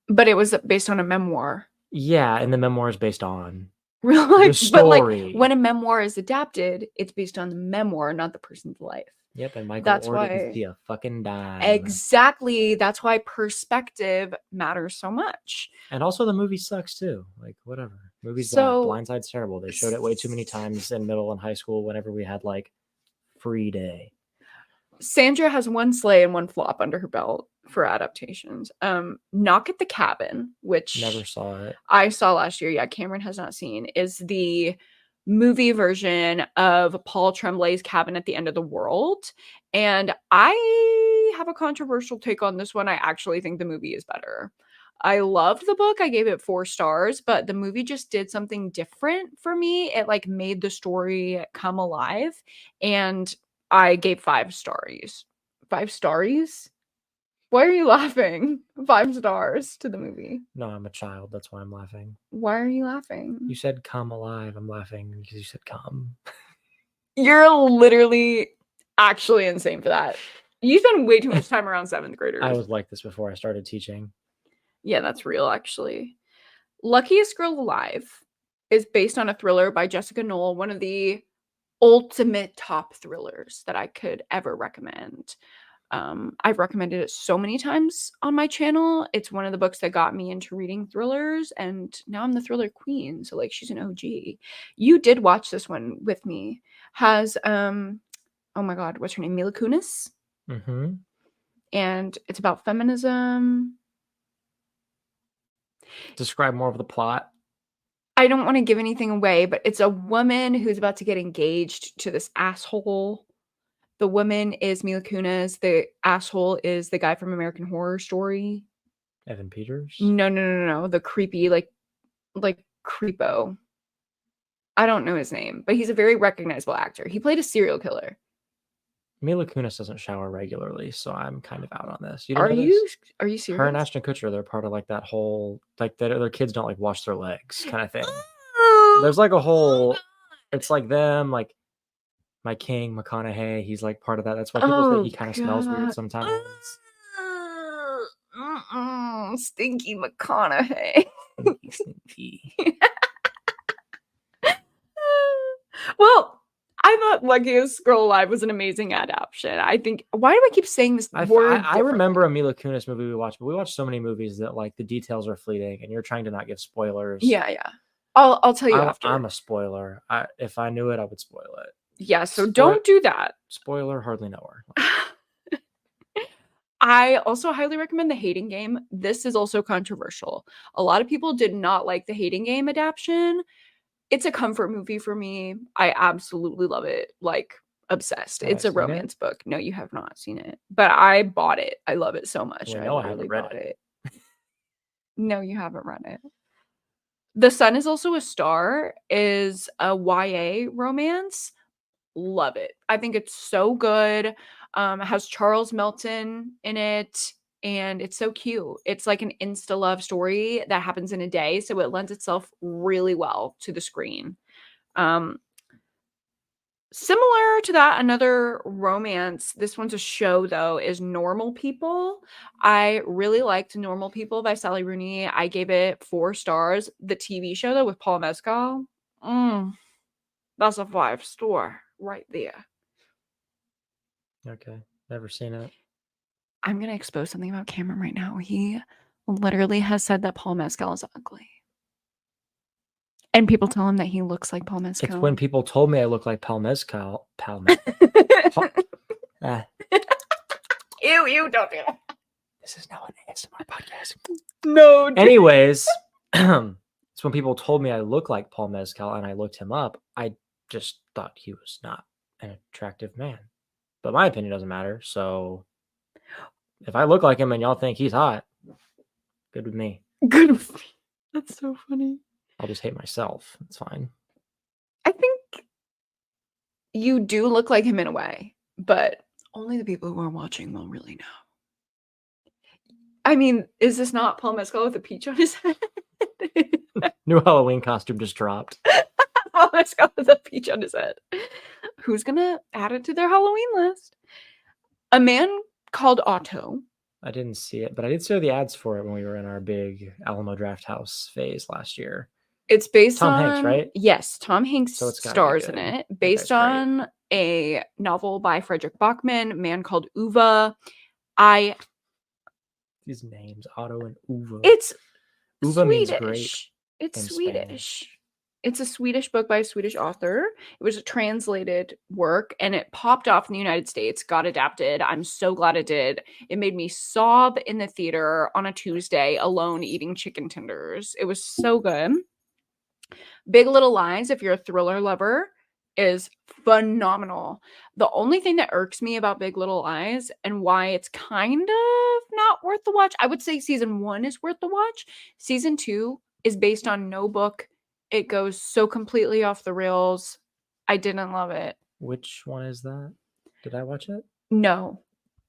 But it was based on a memoir. Yeah, and the memoir is based on Real the life. But like story. when a memoir is adapted, it's based on the memoir, not the person's life. Yep, and Michael That's Orr didn't why see a fucking dime. exactly. That's why perspective matters so much. And also the movie sucks too. Like, whatever. Movie's bad. So Blindside's terrible. They showed it way too many times in middle and high school whenever we had like free day. Sandra has one slay and one flop under her belt for adaptations. Knock at the Cabin, which Never saw it. I saw last year. Yeah, Cameron has not seen, is the movie version of Paul Tremblay's Cabin at the End of the World. And I have a controversial take on this one. I actually think the movie is better. I loved the book. I gave it 4 stars, but the movie just did something different for me. It like made the story come alive, and I gave 5 stars. 5 stars? Why are you laughing? 5 stars to the movie. No, I'm a child. That's why I'm laughing. Why are you laughing? You said come alive. I'm laughing because you said come. You're literally actually insane for that. You spend way too much time around 7th graders. I was like this before I started teaching. Yeah, that's real, actually. Luckiest Girl Alive is based on a thriller by Jessica Knoll, one of the ultimate top thrillers that I could ever recommend. I've recommended it so many times on my channel. It's one of the books that got me into reading thrillers, and now I'm the thriller queen. So like she's an OG. You did watch this one with me. Has oh my god, what's her name? Mila Kunis. Mm-hmm. And it's about feminism. Describe more of the plot. I don't want to give anything away, but it's a woman who's about to get engaged to this asshole. The woman is Mila Kunis. The asshole is the guy from American Horror Story. Evan Peters? No. The creepy, like creepo. I don't know his name, but he's a very recognizable actor. He played a serial killer. Mila Kunis doesn't shower regularly, so I'm kind of out on this. Are you serious? Her and Ashton Kutcher, they're part of like that whole like that their kids don't like wash their legs kind of thing. There's like a whole it's like them, like my king, McConaughey, he's like part of that. That's why people think he kind of smells weird sometimes. Stinky McConaughey. Stinky. Well, I thought Luckiest Girl Alive was an amazing adaptation. I think, why do I keep saying this word? I remember a Mila Kunis movie we watched, but we watched so many movies that like the details are fleeting, and you're trying to not give spoilers. Yeah. I'll tell you after. I'm a spoiler. If I knew it, I would spoil it. Yeah, so don't do that. Spoiler, hardly know her. I also highly recommend The Hating Game. This is also controversial. A lot of people did not like The Hating Game adaptation. It's a comfort movie for me. I absolutely love it. Like, obsessed. It's a romance book. No, you have not seen it. But I bought it. I love it so much. I haven't read it. No, you haven't read it. The Sun is Also a Star is a YA romance. Love it. I think it's so good. It has Charles Melton in it, and it's so cute. It's like an insta love story that happens in a day, so it lends itself really well to the screen. Similar to that, another romance, this one's a show though, is Normal People. I really liked Normal People by Sally Rooney. I gave it 4 stars. The TV show though with Paul Mescal, that's a 5-star right there. Okay, never seen it. I'm gonna expose something about Cameron right now. He literally has said that Paul Mescal is ugly. And people tell him that he looks like Paul Mescal. It's when people told me I look like Paul Mescal. Ew, don't do that. This is now an ASMR podcast. No. Anyways, it's when people told me I look like Paul Mescal and I looked him up, I just thought he was not an attractive man. But my opinion doesn't matter. So if I look like him and y'all think he's hot, good with me. Good with me. That's so funny. I'll just hate myself. It's fine. I think you do look like him in a way, but only the people who are watching will really know. I mean, is this not Paul Mescal with a peach on his head? New Halloween costume just dropped. Paul Mescal with a peach on his head. Who's gonna add it to their Halloween list? A man called Otto. I didn't see it, but I did see the ads for it when we were in our big Alamo Draft House phase last year. It's based Tom on Hanks, right? Yes, Tom Hanks So it's gotta be stars in good. it. Based on a novel by Frederick Bachman, a man called Uwe. These names, Otto and Uwe. It's Uwe means Swedish. great It's in Swedish. Spanish. It's a Swedish book by a Swedish author. It was a translated work and it popped off in the United States, got adapted. I'm so glad it did. It made me sob in the theater on a Tuesday alone eating chicken tenders. It was so good. Big Little Lies, if you're a thriller lover, is phenomenal. The only thing that irks me about Big Little Lies and why it's kind of not worth the watch, I would say season 1 is worth the watch. Season 2 is based on no book. It goes so completely off the rails. I didn't love it. Which one is that? Did I watch it? No.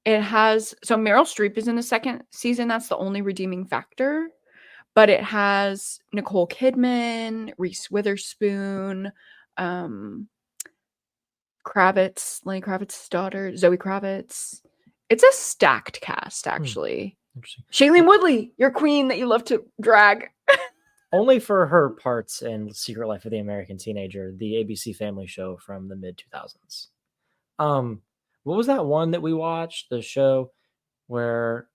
It has, so Meryl Streep is in the second season. That's the only redeeming factor. But it has Nicole Kidman, Reese Witherspoon, Lenny Kravitz's daughter, Zoe Kravitz. It's a stacked cast, actually. Interesting. Shailene Woodley, your queen that you love to drag. Only for her parts in Secret Life of the American Teenager, the ABC Family show from the mid 2000s. What was that one that we watched? The show where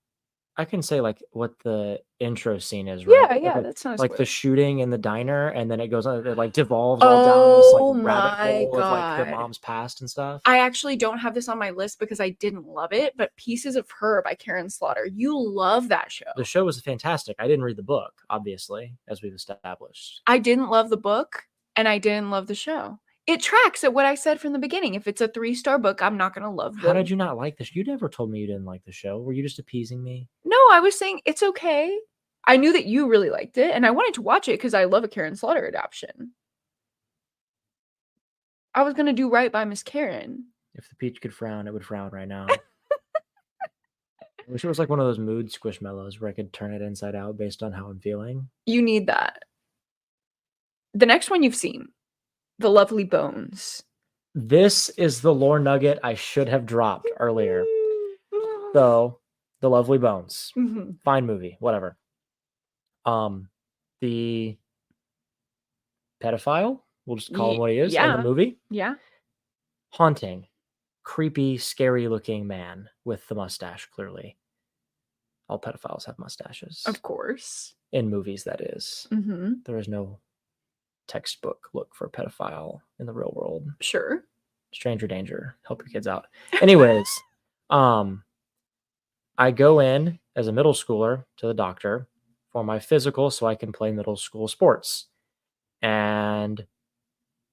I can say like what the intro scene is, right? Yeah, like, that's not like the shooting in the diner, and then it goes on, it like devolves Oh all down this like rabbit my hole of like their God. mom's past and stuff. I actually don't have this on my list because I didn't love it, but Pieces of Her by Karen Slaughter. You love that show. The show was fantastic. I didn't read the book, obviously, as we've established. I didn't love the book, and I didn't love the show. It tracks at what I said from the beginning. If it's a 3-star book, I'm not going to love How did you not like this? You never told me you didn't like the show. Were you just appeasing me? No, I was saying it's okay. I knew that you really liked it, and I wanted to watch it because I love a Karen Slaughter adaptation. I was going to do right by Miss Karen. If the peach could frown, it would frown right now. I wish it was like one of those mood squishmallows where I could turn it inside out based on how I'm feeling. You need that. The next one you've seen, The Lovely Bones. This is the lore nugget I should have dropped earlier. So, The Lovely Bones. Mm-hmm. Fine movie, whatever. The pedophile, we'll just call him what he is in the movie. Yeah. Haunting, creepy, scary looking man with the mustache, clearly. All pedophiles have mustaches. Of course. In movies, that is. Mm-hmm. There is no textbook look for pedophile in the real world. Sure. Stranger danger. Help your kids out. Anyways, I go in as a middle schooler to the doctor for my physical so I can play middle school sports. And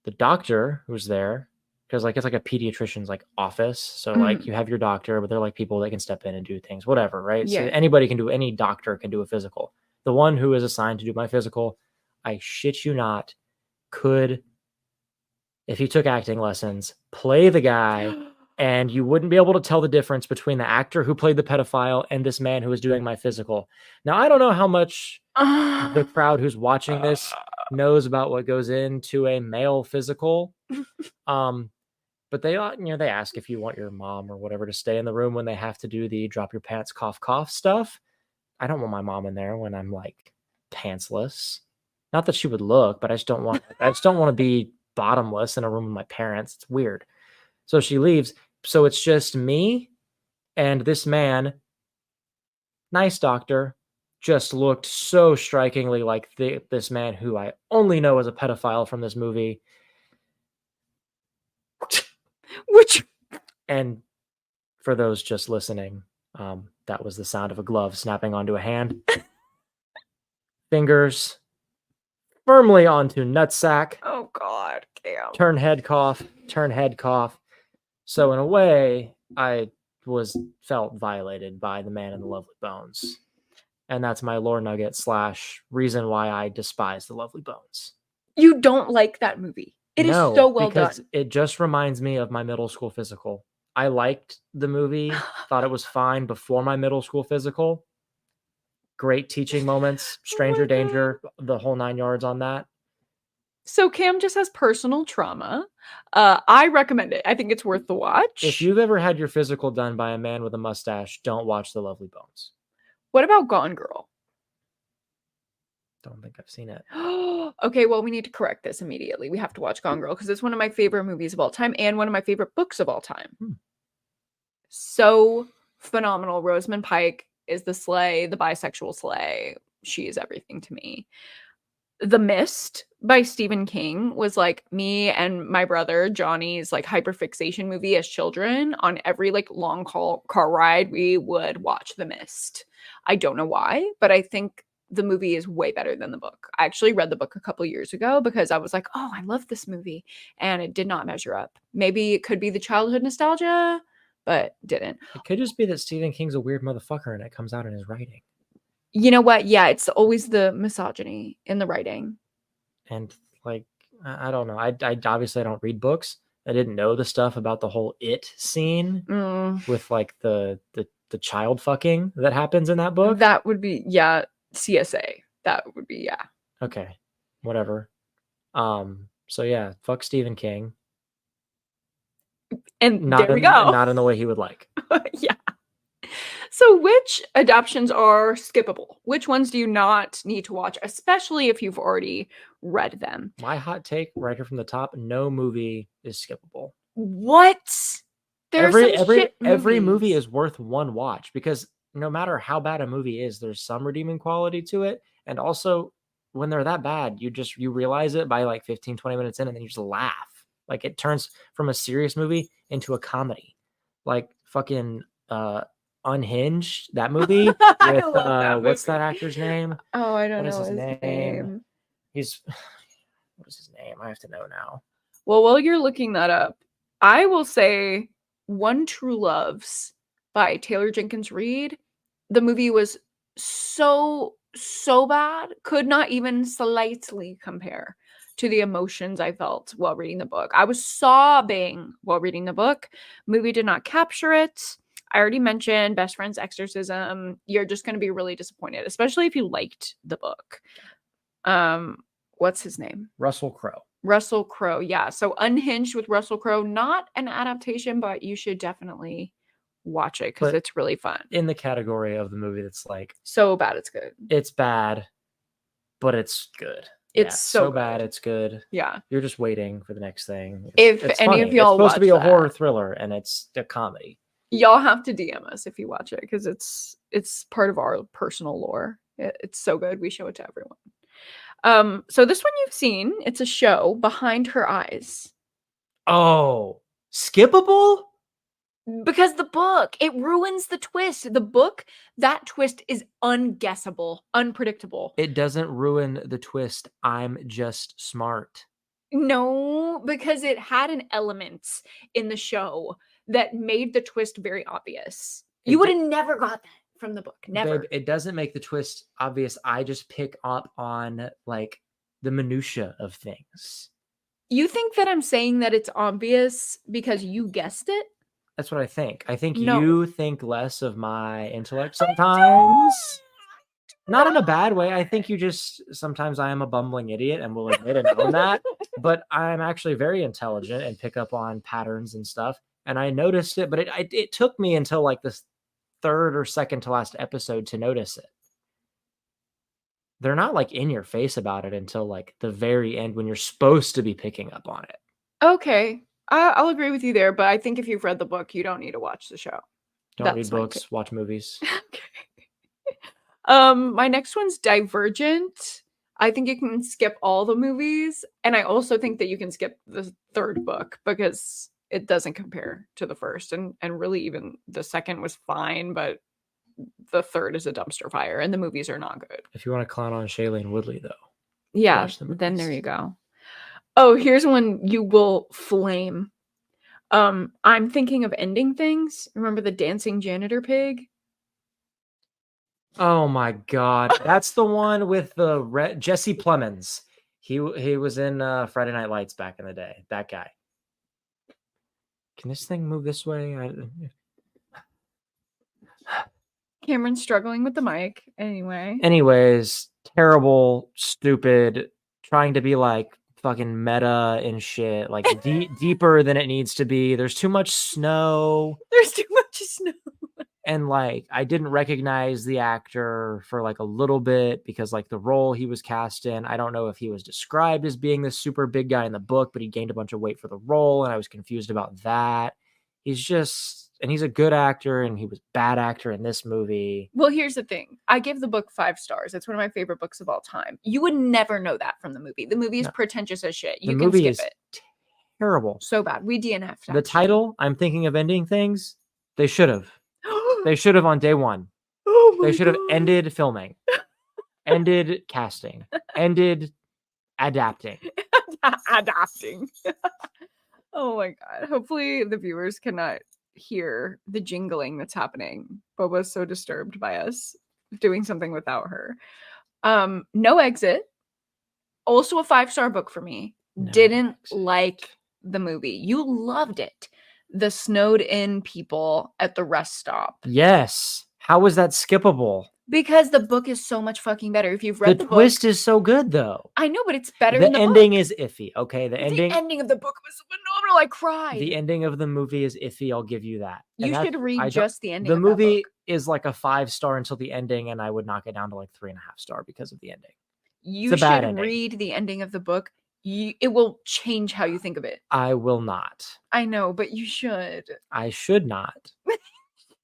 the doctor who's there, because like it's like a pediatrician's like office. So like you have your doctor, but they're like people that can step in and do things, whatever, right? Yeah. So anybody can do, any doctor can do a physical. The one who is assigned to do my physical, I shit you not, could, if he took acting lessons, play the guy, and you wouldn't be able to tell the difference between the actor who played the pedophile and this man who was doing my physical. Now, I don't know how much the crowd who's watching this knows about what goes into a male physical. But they, they ask if you want your mom or whatever to stay in the room when they have to do the drop your pants, cough, cough stuff. I don't want my mom in there when I'm like pantsless. Not that she would look, but I just don't want to be bottomless in a room with my parents. It's weird. So she leaves. So it's just me and this man, nice doctor, just looked so strikingly like this man who I only know as a pedophile from this movie. Which And for those just listening, that was the sound of a glove snapping onto a hand. Fingers firmly onto nutsack. Oh God, Cam. Turn head cough. Turn head cough. So in a way, I felt violated by the man in the lovely bones. And that's my lore nugget / reason why I despise the lovely bones. You don't like that movie. It is so well done. Because it just reminds me of my middle school physical. I liked the movie, thought it was fine before my middle school physical. Great teaching moments, stranger danger, the whole 9 yards on that. So Cam just has personal trauma. I recommend it. I think it's worth the watch. If you've ever had your physical done by a man with a mustache, don't watch The Lovely Bones. What about Gone Girl? Don't think I've seen it. Okay, well, we need to correct this immediately. We have to watch Gone Girl because it's one of my favorite movies of all time and one of my favorite books of all time. So phenomenal. Rosamund Pike is the slay, the bisexual slay. She is everything to me. The Mist by Stephen King was like me and my brother Johnny's like hyperfixation movie as children. On every like long car ride, we would watch The Mist. I don't know why, but I think the movie is way better than the book. I actually read the book a couple years ago because I was like, oh, I love this movie. And it did not measure up. Maybe it could be the childhood nostalgia, but didn't. It could just be that Stephen King's a weird motherfucker and it comes out in his writing. You know what? Yeah, it's always the misogyny in the writing. And like, I don't know. I obviously I don't read books. I didn't know the stuff about the whole it scene with like the child fucking that happens in that book. That would be, yeah, CSA. That would be, yeah. Okay. Whatever. So yeah, fuck Stephen King. And there we go. Not in the way he would like. Yeah. So which adaptations are skippable? Which ones do you not need to watch, especially if you've already read them? My hot take right here from the top, no movie is skippable. What? Every movie is worth one watch because no matter how bad a movie is, there's some redeeming quality to it. And also when they're that bad, you realize it by like 15, 20 minutes in and then you just laugh. Like it turns from a serious movie into a comedy. Like fucking Unhinged, that movie with what's that actor's name? Oh, I don't know. What is his name? What is his name? I have to know now. Well, while you're looking that up, I will say One True Loves by Taylor Jenkins Reid. The movie was so bad, could not even slightly compare to the emotions I felt while reading the book. I was sobbing while reading the book. Movie did not capture it. I already mentioned Best Friend's Exorcism. You're just going to be really disappointed, especially if you liked the book. What's his name? Russell Crowe. Russell Crowe, yeah. So Unhinged with Russell Crowe, not an adaptation, but you should definitely watch it because it's really fun. In the category of the movie that's like so bad it's good. It's bad, but it's good. It's so bad it's good. Yeah. You're just waiting for the next thing. If any of y'all it's supposed to be a horror thriller and it's a comedy. Y'all have to DM us if you watch it because it's part of our personal lore. It's so good. We show it to everyone. So this one you've seen. It's a show, Behind Her Eyes. Oh, skippable? Because the book, it ruins the twist. The book, that twist is unguessable, unpredictable. It doesn't ruin the twist. I'm just smart. No, because it had an element in the show that made the twist very obvious. You would have never got that from the book. Never. Babe, it doesn't make the twist obvious. I just pick up on like the minutia of things. You think that I'm saying that it's obvious because you guessed it? That's what I think. I think you think less of my intellect sometimes. Not in a bad way. I think you just sometimes I am a bumbling idiot and will admit and own that. But I'm actually very intelligent and pick up on patterns and stuff. And I noticed it, but it took me until like this third or second to last episode to notice it. They're not like in your face about it until like the very end when you're supposed to be picking up on it. Okay. I'll agree with you there, but I think if you've read the book, you don't need to watch the show. Don't read books, watch movies. Okay. My next one's Divergent. I think you can skip all the movies, and I also think that you can skip the third book because it doesn't compare to the first, and really even the second was fine, but the third is a dumpster fire, and the movies are not good. If you want to clown on Shailene Woodley, though, Yeah, watch the then movies. there you go. Oh, here's one you will flame. I'm thinking of ending things. Remember the dancing janitor pig? Oh my god, that's the one with the Jesse Plemons. He was in Friday Night Lights back in the day. That guy. Can this thing move this way? Cameron's struggling with the mic. Anyway. Anyways, terrible, stupid, trying to be like fucking meta and shit, like deeper than it needs to be. There's too much snow. There's too much snow. And like I didn't recognize the actor for like a little bit because like the role he was cast in, I don't know if he was described as being this super big guy in the book, but he gained a bunch of weight for the role and I was confused about that. He's a good actor and he was bad actor in this movie. Well, here's the thing. I give the book 5 stars. It's one of my favorite books of all time. You would never know that from the movie. The movie is pretentious as shit. You can skip it. Terrible. So bad. We DNF'd. The title, I'm thinking of ending things. They should have. They should have on day one. Oh my They should have God. ended filming, ended casting, ended adapting. Adapting. Oh my God. Hopefully the viewers cannot hear the jingling that's happening. Boba's so disturbed by us doing something without her. No Exit. Also a 5-star book for me. No Didn't Exit. like the movie. You loved it. The snowed in people at the rest stop. Yes. How was that skippable? Because the book is so much fucking better. If you've read the twist book, is so good though. I know, but it's better The in the ending book. is iffy. Okay, the ending of the book was phenomenal. I cried. The ending of the movie is iffy. I'll give you that. You should read just the ending. The of movie that book. is like a 5-star until the ending, and I would knock it down to like 3.5 star because of the ending. You should read the ending of the book. It will change how you think of it. I will not. I know, but you should. I should not.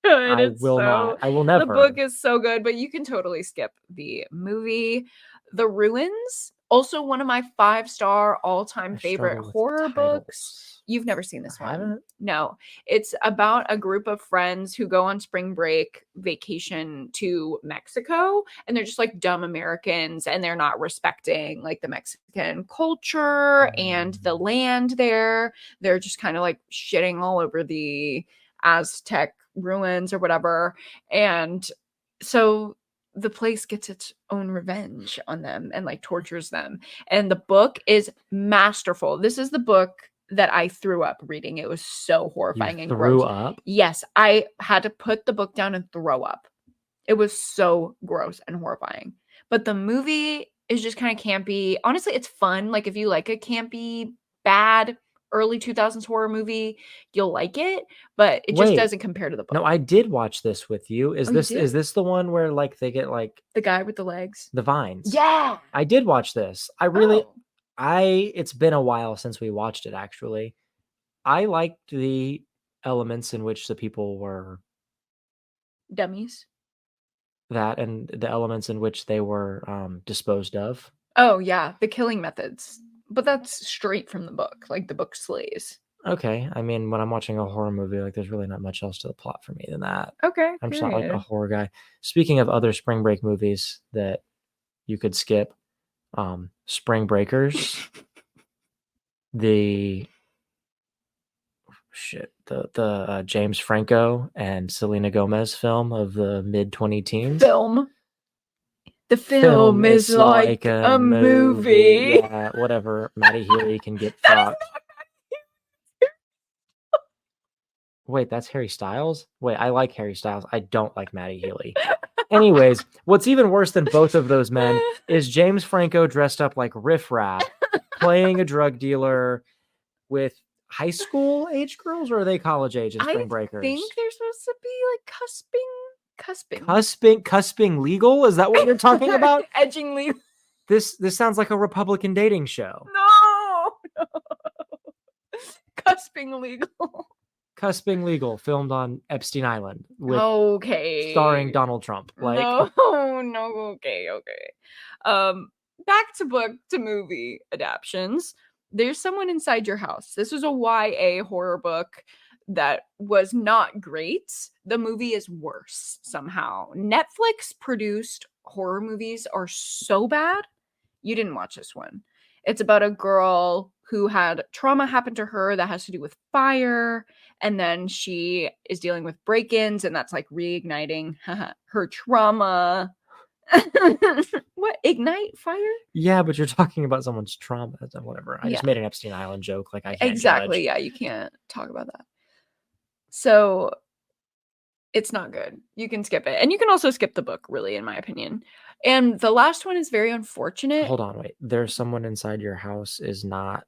I will not. I will never. The book is so good, but you can totally skip the movie. The Ruins, also one of my 5-star all-time favorite horror books. You've never seen this one? Haven't? No. It's about a group of friends who go on spring break vacation to Mexico, and they're just like dumb Americans, and they're not respecting like the Mexican culture and the land there. They're just kind of like shitting all over the Aztec ruins or whatever. And so the place gets its own revenge on them and like tortures them. And the book is masterful. This is the book that I threw up reading. It was so horrifying and gross. Threw up? Yes, I had to put the book down and throw up. It was so gross and horrifying. But the movie is just kind of campy. Honestly, it's fun. Like if you like a campy, bad early 2000s horror movie, you'll like it, but it just doesn't compare to the book. No, I did watch this with you. Is this the one where like they get like the guy with the legs, the vines? Yeah, I did watch this. It's been a while since we watched it actually. I liked the elements in which the people were dummies. That and the elements in which they were disposed of. Oh yeah, the killing methods. But that's straight from the book. Like the book slays. Okay. I mean, when I'm watching a horror movie, like there's really not much else to the plot for me than that. Okay. I'm just not like a horror guy. Speaking of other spring break movies that you could skip, Spring Breakers, the James Franco and Selena Gomez film of the mid-2010s. The film is like a movie. Yeah, whatever. Maddie Healy can get fucked. Wait, that's Harry Styles? Wait, I like Harry Styles. I don't like Maddie Healy. Anyways, what's even worse than both of those men is James Franco dressed up like Riff Raff, playing a drug dealer with high school age girls, or are they college age in Spring Breakers? I think they're supposed to be like cusping legal? Is that what you're talking about? Edging legal. This sounds like a Republican dating show. No. Cusping legal. Cusping Legal, filmed on Epstein Island, with starring Donald Trump. Like, no. no, okay. Back to book to movie adaptations. There's Someone Inside Your House. This was a YA horror book that was not great. The movie is worse somehow. Netflix produced horror movies are so bad. You didn't watch this one. It's about a girl who had trauma happen to her that has to do with fire, and then she is dealing with break-ins, and that's like reigniting her trauma. What? Ignite fire? Yeah, but you're talking about someone's trauma. Whatever. I just made an Epstein Island joke. Like, I can't Exactly. judge. Yeah, you can't talk about that. So it's not good. You can skip it. And you can also skip the book, really, in my opinion. And the last one is very unfortunate. Hold on, wait. There's Someone Inside Your House is not.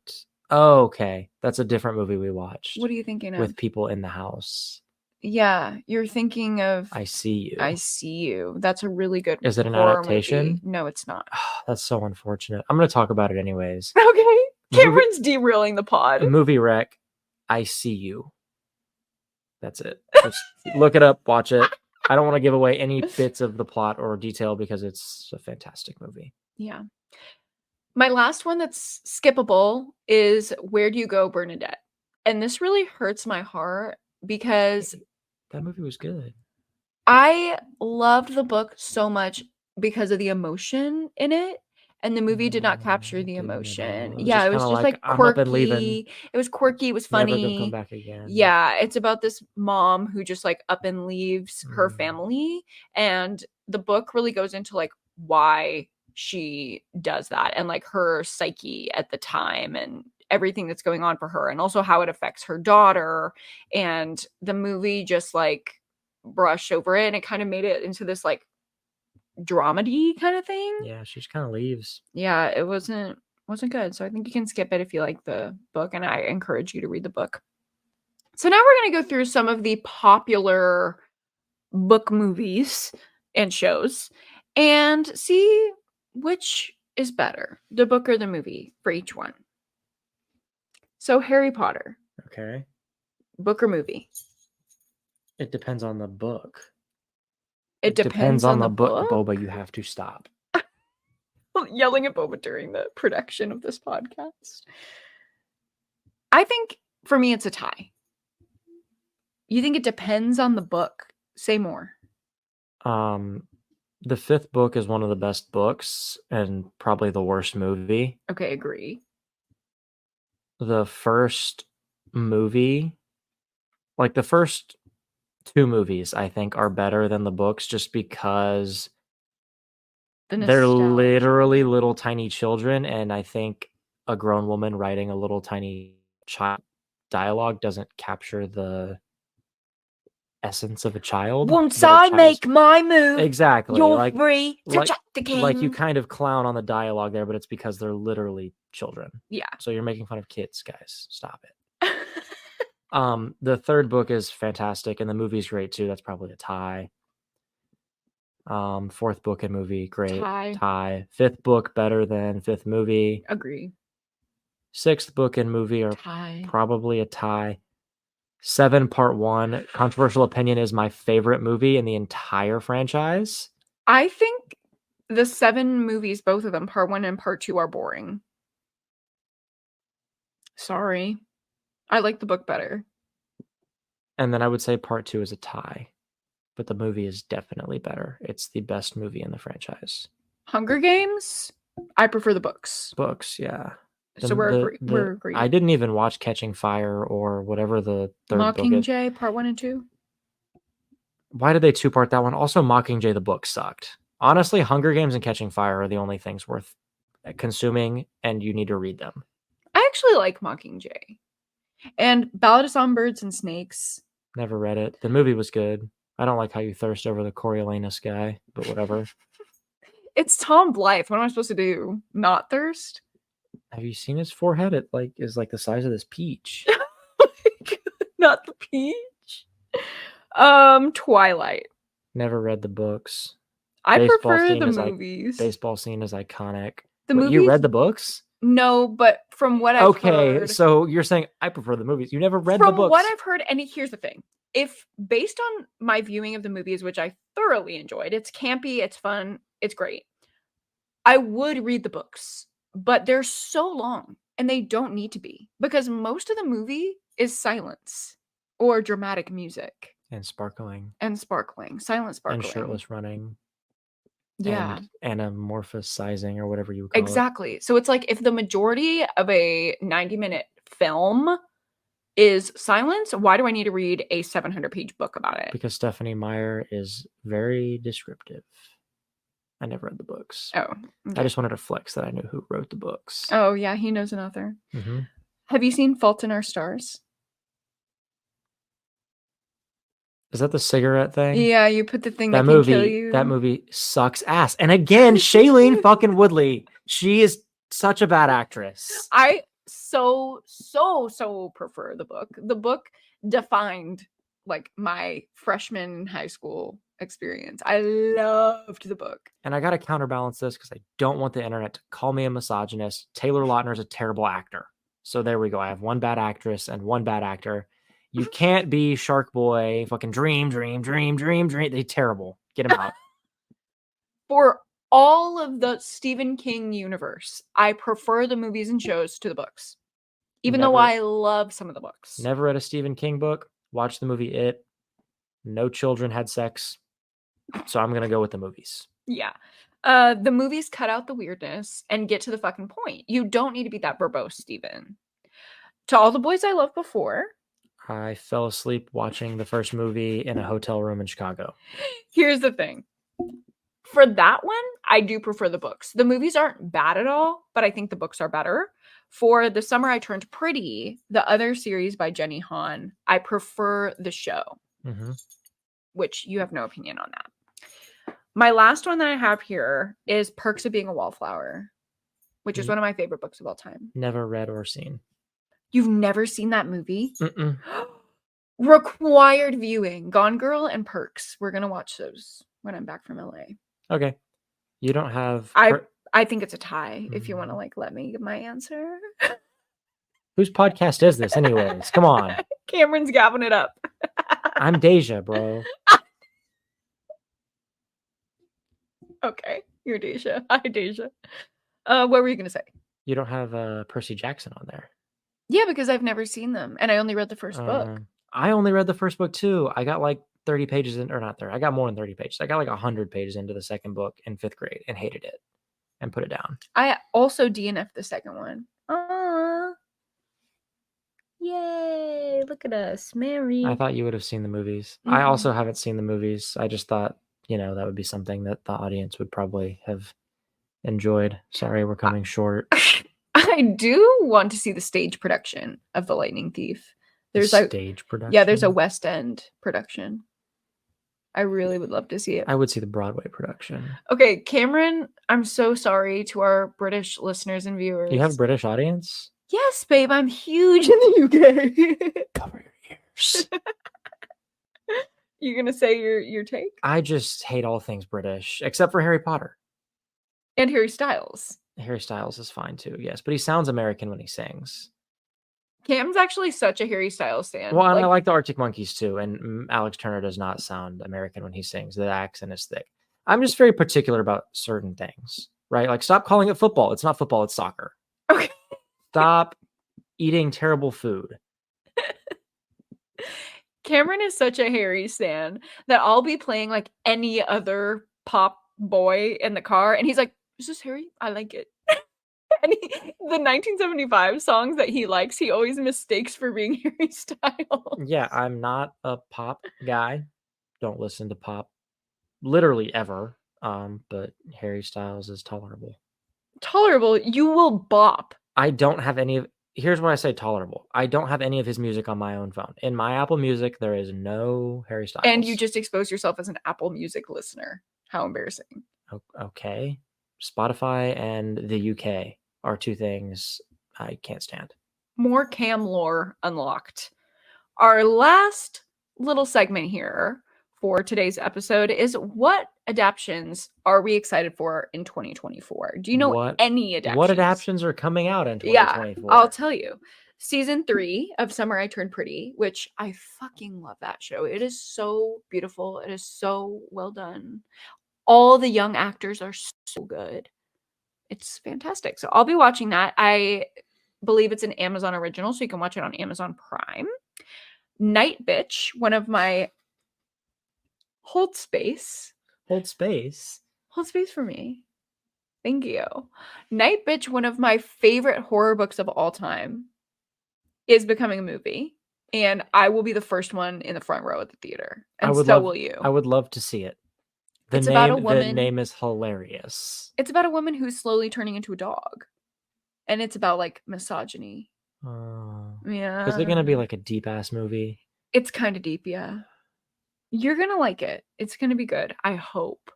Oh, okay. That's a different movie we watched. What are you thinking of? With people in the house. Yeah, you're thinking of I See You. I See You. That's a really good Is it an horror adaptation? movie. No, it's not. That's so unfortunate. I'm going to talk about it anyways. Okay. Cameron's derailing the pod. Movie rec. I See You. That's it. Just look it up, watch it. I don't want to give away any bits of the plot or detail because it's a fantastic movie. Yeah. My last one that's skippable is Where Do You Go, Bernadette? And this really hurts my heart because that movie was good. I loved the book so much because of the emotion in it. And the movie did not capture the emotion. Yeah, it was just like quirky. It was quirky. It was funny. Never gonna come back again. Yeah, it's about this mom who just like up and leaves her family. And the book really goes into like why she does that and like her psyche at the time and everything that's going on for her and also how it affects her daughter. And the movie just like brushed over it and it kind of made it into this like dramedy kind of thing. Yeah, she just kind of leaves. Yeah, it wasn't good. So I think you can skip it if you like the book, and I encourage you to read the book. So now we're going to go through some of the popular book movies and shows and see which is better, the book or the movie for each one. So Harry Potter. Okay. Book or movie? It depends on the book. It depends on the book. Boba, you have to stop. Yelling at Boba during the production of this podcast. I think for me it's a tie. You think it depends on the book? Say more. The fifth book is one of the best books and probably the worst movie. Okay, agree. The first movie, like the first two movies, I think are better than the books just because they're literally little tiny children, and I think a grown woman writing a little tiny child dialogue doesn't capture the essence of a child. Once I make my move, exactly, you're free to like, check the king. Like you kind of clown on the dialogue there, but it's because they're literally children. Yeah. So you're making fun of kids, guys. Stop it. The third book is fantastic, and the movie's great too. That's probably a tie. Fourth book and movie, great. Tie. Fifth book better than fifth movie. Agree. Sixth book and movie are probably a tie. 7 part 1, controversial opinion, is my favorite movie in the entire franchise. I think the 7 movies, both of them, part 1 and part 2, are boring. Sorry. I like the book better. And then I would say part 2 is a tie. But the movie is definitely better. It's the best movie in the franchise. Hunger Games? I prefer the books. Books, yeah. So we're agreed. I didn't even watch Catching Fire or whatever the third book is. Mockingjay, part 1 and 2? Why did they 2-part that one? Also, Mockingjay, the book sucked. Honestly, Hunger Games and Catching Fire are the only things worth consuming, and you need to read them. I actually like Mockingjay. And Ballad of Songbirds and Snakes. Never read it. The movie was good. I don't like how you thirst over the Coriolanus guy, but whatever. It's Tom Blythe. What am I supposed to do? Not thirst? Have you seen his forehead? It is like the size of this peach. Not the peach. Twilight. Never read the books. I prefer the movies. Baseball scene is iconic. The movies? You read the books? No, but from what I've Okay, heard, so you're saying I prefer the movies. You never read the from what books. I've heard, and here's the thing. If based on my viewing of the movies, which I thoroughly enjoyed, it's campy, it's fun, it's great. I would read the books, but they're so long and they don't need to be because most of the movie is silence or dramatic music And sparkling. and sparkling, silent And sparkling. shirtless running. Yeah. And anamorphosizing or whatever you would call it. Exactly. So it's like if the majority of a 90-minute film is silence, why do I need to read a 700-page book about it? Because Stephanie Meyer is very descriptive. I never read the books. Oh. Okay. I just wanted to flex that I knew who wrote the books. Oh, yeah, he knows an author. Mm-hmm. Have you seen Fault in Our Stars? Is that the cigarette thing? Yeah, you put the thing that that movie, can kill you. That movie sucks ass. And again, Shailene fucking Woodley. She is such a bad actress. I so prefer the book. The book defined like my freshman high school experience. I loved the book. And I got to counterbalance this because I don't want the internet to call me a misogynist. Taylor Lautner's a terrible actor. So there we go. I have one bad actress and one bad actor. You can't be Shark Boy, fucking dream. They're terrible. Get him out. For all of the Stephen King universe, I prefer the movies and shows to the books. Even though I love some of the books. Never read a Stephen King book. Watched the movie It. No children had sex. So I'm going to go with the movies. Yeah. The movies cut out the weirdness and get to the fucking point. You don't need to be that verbose, Stephen. To All the Boys I Loved Before. I fell asleep watching the first movie in a hotel room in Chicago. Here's the thing. For that one, I do prefer the books. The movies aren't bad at all, but I think the books are better. For The Summer I Turned Pretty, the other series by Jenny Han, I prefer the show, which you have no opinion on that. My last one that I have here is Perks of Being a Wallflower, which is one of my favorite books of all time. Never read or seen. You've never seen that movie? Required viewing. Gone Girl and Perks. We're going to watch those when I'm back from LA. Okay. You don't have... I think it's a tie, if you want to like let me give my answer. Whose podcast is this anyways? Come on. Cameron's gabbing it up. I'm daijah, bro. Okay. You're daijah. Hi, daijah. What were you going to say? You don't have Percy Jackson on there. Yeah, because I've never seen them. And I only read the first book. I only read the first book too. I got like 30 pages in, or not 30. I got more than 30 pages. I got like 100 pages into the second book in 5th grade and hated it and put it down. I also DNF'd the second one. Aww. Yay. Look at us. Mary. I thought you would have seen the movies. I also haven't seen the movies. I just thought, that would be something that the audience would probably have enjoyed. Sorry, we're coming short. I do want to see the stage production of The Lightning Thief. There's a stage production? Yeah, there's a West End production. I really would love to see it. I would see the Broadway production. Okay, Cameron, I'm so sorry to our British listeners and viewers. You have a British audience? Yes, babe, I'm huge in the UK. Cover your ears. You gonna say your take? I just hate all things British, except for Harry Potter. And Harry Styles. Harry Styles is fine too, yes. But he sounds American when he sings. Cam's actually such a Harry Styles fan. Well, and I like the Arctic Monkeys too. And Alex Turner does not sound American when he sings. The accent is thick. I'm just very particular about certain things, right? Like, stop calling it football. It's not football. It's soccer. Okay. Stop eating terrible food. Cameron is such a Harry stan that I'll be playing like any other pop boy in the car. And he's like, is this Harry? I like it. And the 1975 songs that he likes, he always mistakes for being Harry Styles. Yeah, I'm not a pop guy. Don't listen to pop literally ever. But Harry Styles is tolerable. Tolerable? You will bop. I don't have any of... Here's why I say tolerable. I don't have any of his music on my own phone. In my Apple Music, there is no Harry Styles. And you just expose yourself as an Apple Music listener. How embarrassing. Okay. Spotify and the UK are two things I can't stand. More Cam lore unlocked. Our last little segment here for today's episode is what adaptations are we excited for in 2024? Do you know any adaptations? What adaptations are coming out in 2024? Yeah, I'll tell you. Season 3 of Summer I Turned Pretty, which I fucking love that show. It is so beautiful. It is so well done. All the young actors are so good. It's fantastic. So I'll be watching that. I believe it's an Amazon original, so you can watch it on Amazon Prime. Night Bitch, one of my Hold space. Hold space. Hold space for me. Thank you. Night Bitch, one of my favorite horror books of all time, is becoming a movie. And I will be the first one in the front row at the theater. And so will you. I would love to see it. The name is hilarious. It's about a woman who's slowly turning into a dog. And it's about like misogyny. Yeah. Is it going to be like a deep ass movie? It's kind of deep, yeah. You're going to like it. It's going to be good. I hope.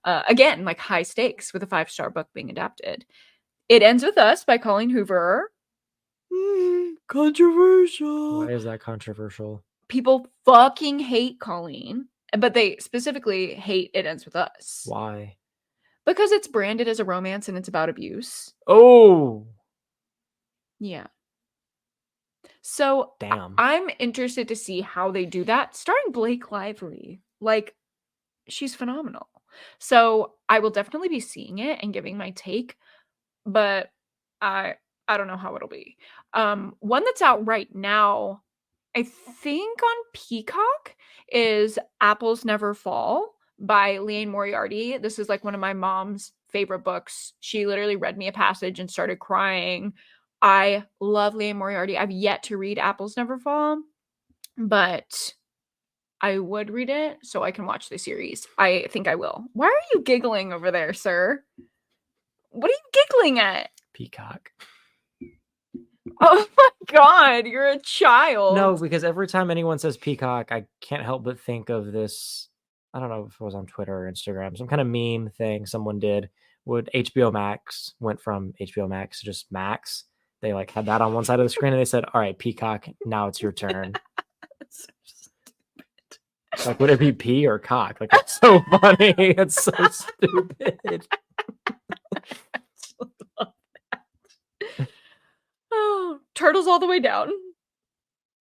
Again, like high stakes with a 5-star book being adapted. It Ends With Us by Colleen Hoover. Controversial. Why is that controversial? People fucking hate Colleen, but they specifically hate It Ends With Us. Why? Because it's branded as a romance and it's about abuse. Oh. Yeah. So damn. I'm interested to see how they do that. Starring Blake Lively. Like, she's phenomenal. So I will definitely be seeing it and giving my take, but I don't know how it'll be. One that's out right now, I think on Peacock, is Apples Never Fall by Liane Moriarty. This is like one of my mom's favorite books. She literally read me a passage and started crying. I love Liane Moriarty. I've yet to read Apples Never Fall, but I would read it so I can watch the series. I think I will. Why are you giggling over there, sir? What are you giggling at? Peacock. Oh my god, you're a child. No, because every time anyone says Peacock, I can't help but think of this. I don't know if it was on Twitter or Instagram, some kind of meme thing someone did. Would HBO Max went from HBO Max to just Max. They like had that on one side of the screen and they said, all right, Peacock, now it's your turn. So stupid. Like, would it be pee or cock? Like, it's so funny. It's so stupid. Oh, Turtles All the Way Down.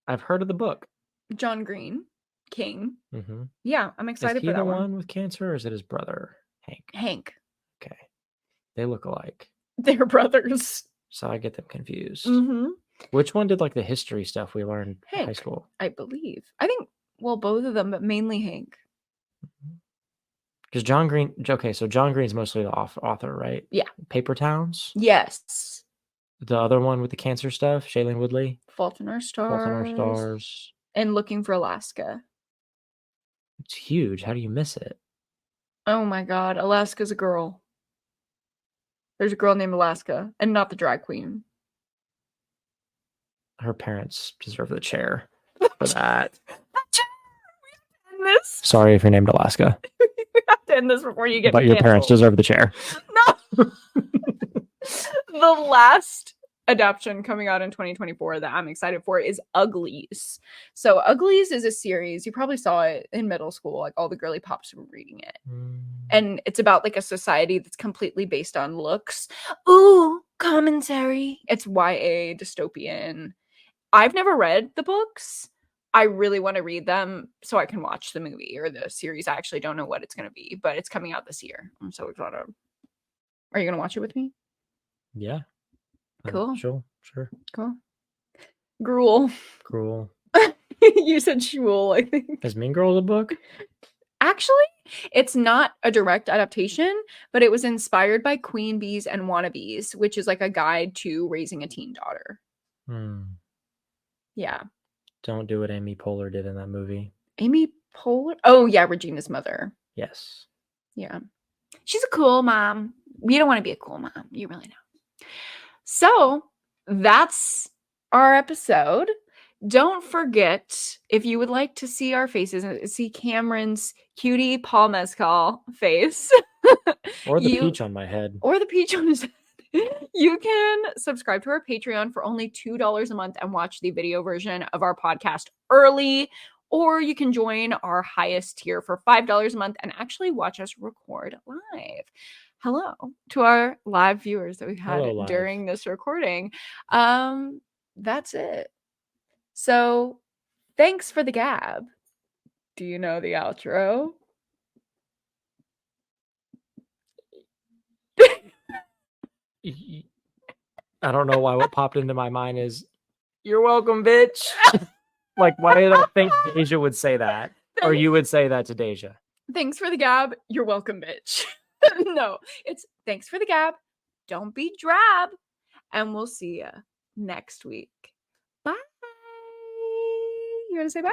I've heard of the book. John Green, King. Mm-hmm. Yeah, I'm excited for that one. Is he the one. one with cancer or is it his brother, Hank? Hank. Okay. They look alike. They're brothers. So I get them confused. Mm-hmm. Which one did like the history stuff we learned in high school? I believe. I think, well, both of them, but mainly Hank. Because John Green, okay, so John Green's mostly the author, right? Yeah. Paper Towns? Yes. The other one with the cancer stuff, Shailene Woodley? Fault in Our Stars. And Looking for Alaska. It's huge. How do you miss it? Oh my god, Alaska's a girl. There's a girl named Alaska, and not the drag queen. Her parents deserve the chair for that. Sorry if you're named Alaska. We have to end this before you get But your parents deserve the chair. No. The last adaptation coming out in 2024 that I'm excited for is Uglies. So Uglies is a series. You probably saw it in middle school. Like all the girly pops were reading it. And it's about like a society that's completely based on looks. Ooh, commentary. It's YA dystopian. I've never read the books. I really want to read them so I can watch the movie or the series. I actually don't know what it's going to be, but it's coming out this year. I'm so excited. Are you going to watch it with me? Yeah. Cool. Sure. Cool. Gruel. You said shul, I think. Is Mean Girls a book? Actually, it's not a direct adaptation, but it was inspired by Queen Bees and Wannabes, which is like a guide to raising a teen daughter. Yeah. Don't do what Amy Poehler did in that movie. Amy Poehler? Oh, yeah, Regina's mother. Yes. Yeah. She's a cool mom. You don't want to be a cool mom. You really know. So that's our episode. Don't forget, if you would like to see our faces and see Cameron's cutie Paul Mezcal face. Or the peach on my head. Or the peach on his head. You can subscribe to our Patreon for only $2 a month and watch the video version of our podcast early. Or you can join our highest tier for $5 a month and actually watch us record live. Hello to our live viewers that we've had Hello, live. during this recording. That's it. So thanks for the gab. Do you know the outro? I don't know why what popped into my mind is, you're welcome, bitch. Like, why did I think Daijah would say that? Or you would say that to Daijah? Thanks for the gab. You're welcome, bitch. No, it's thanks for the gab. Don't be drab. And we'll see you next week. Bye. You want to say bye?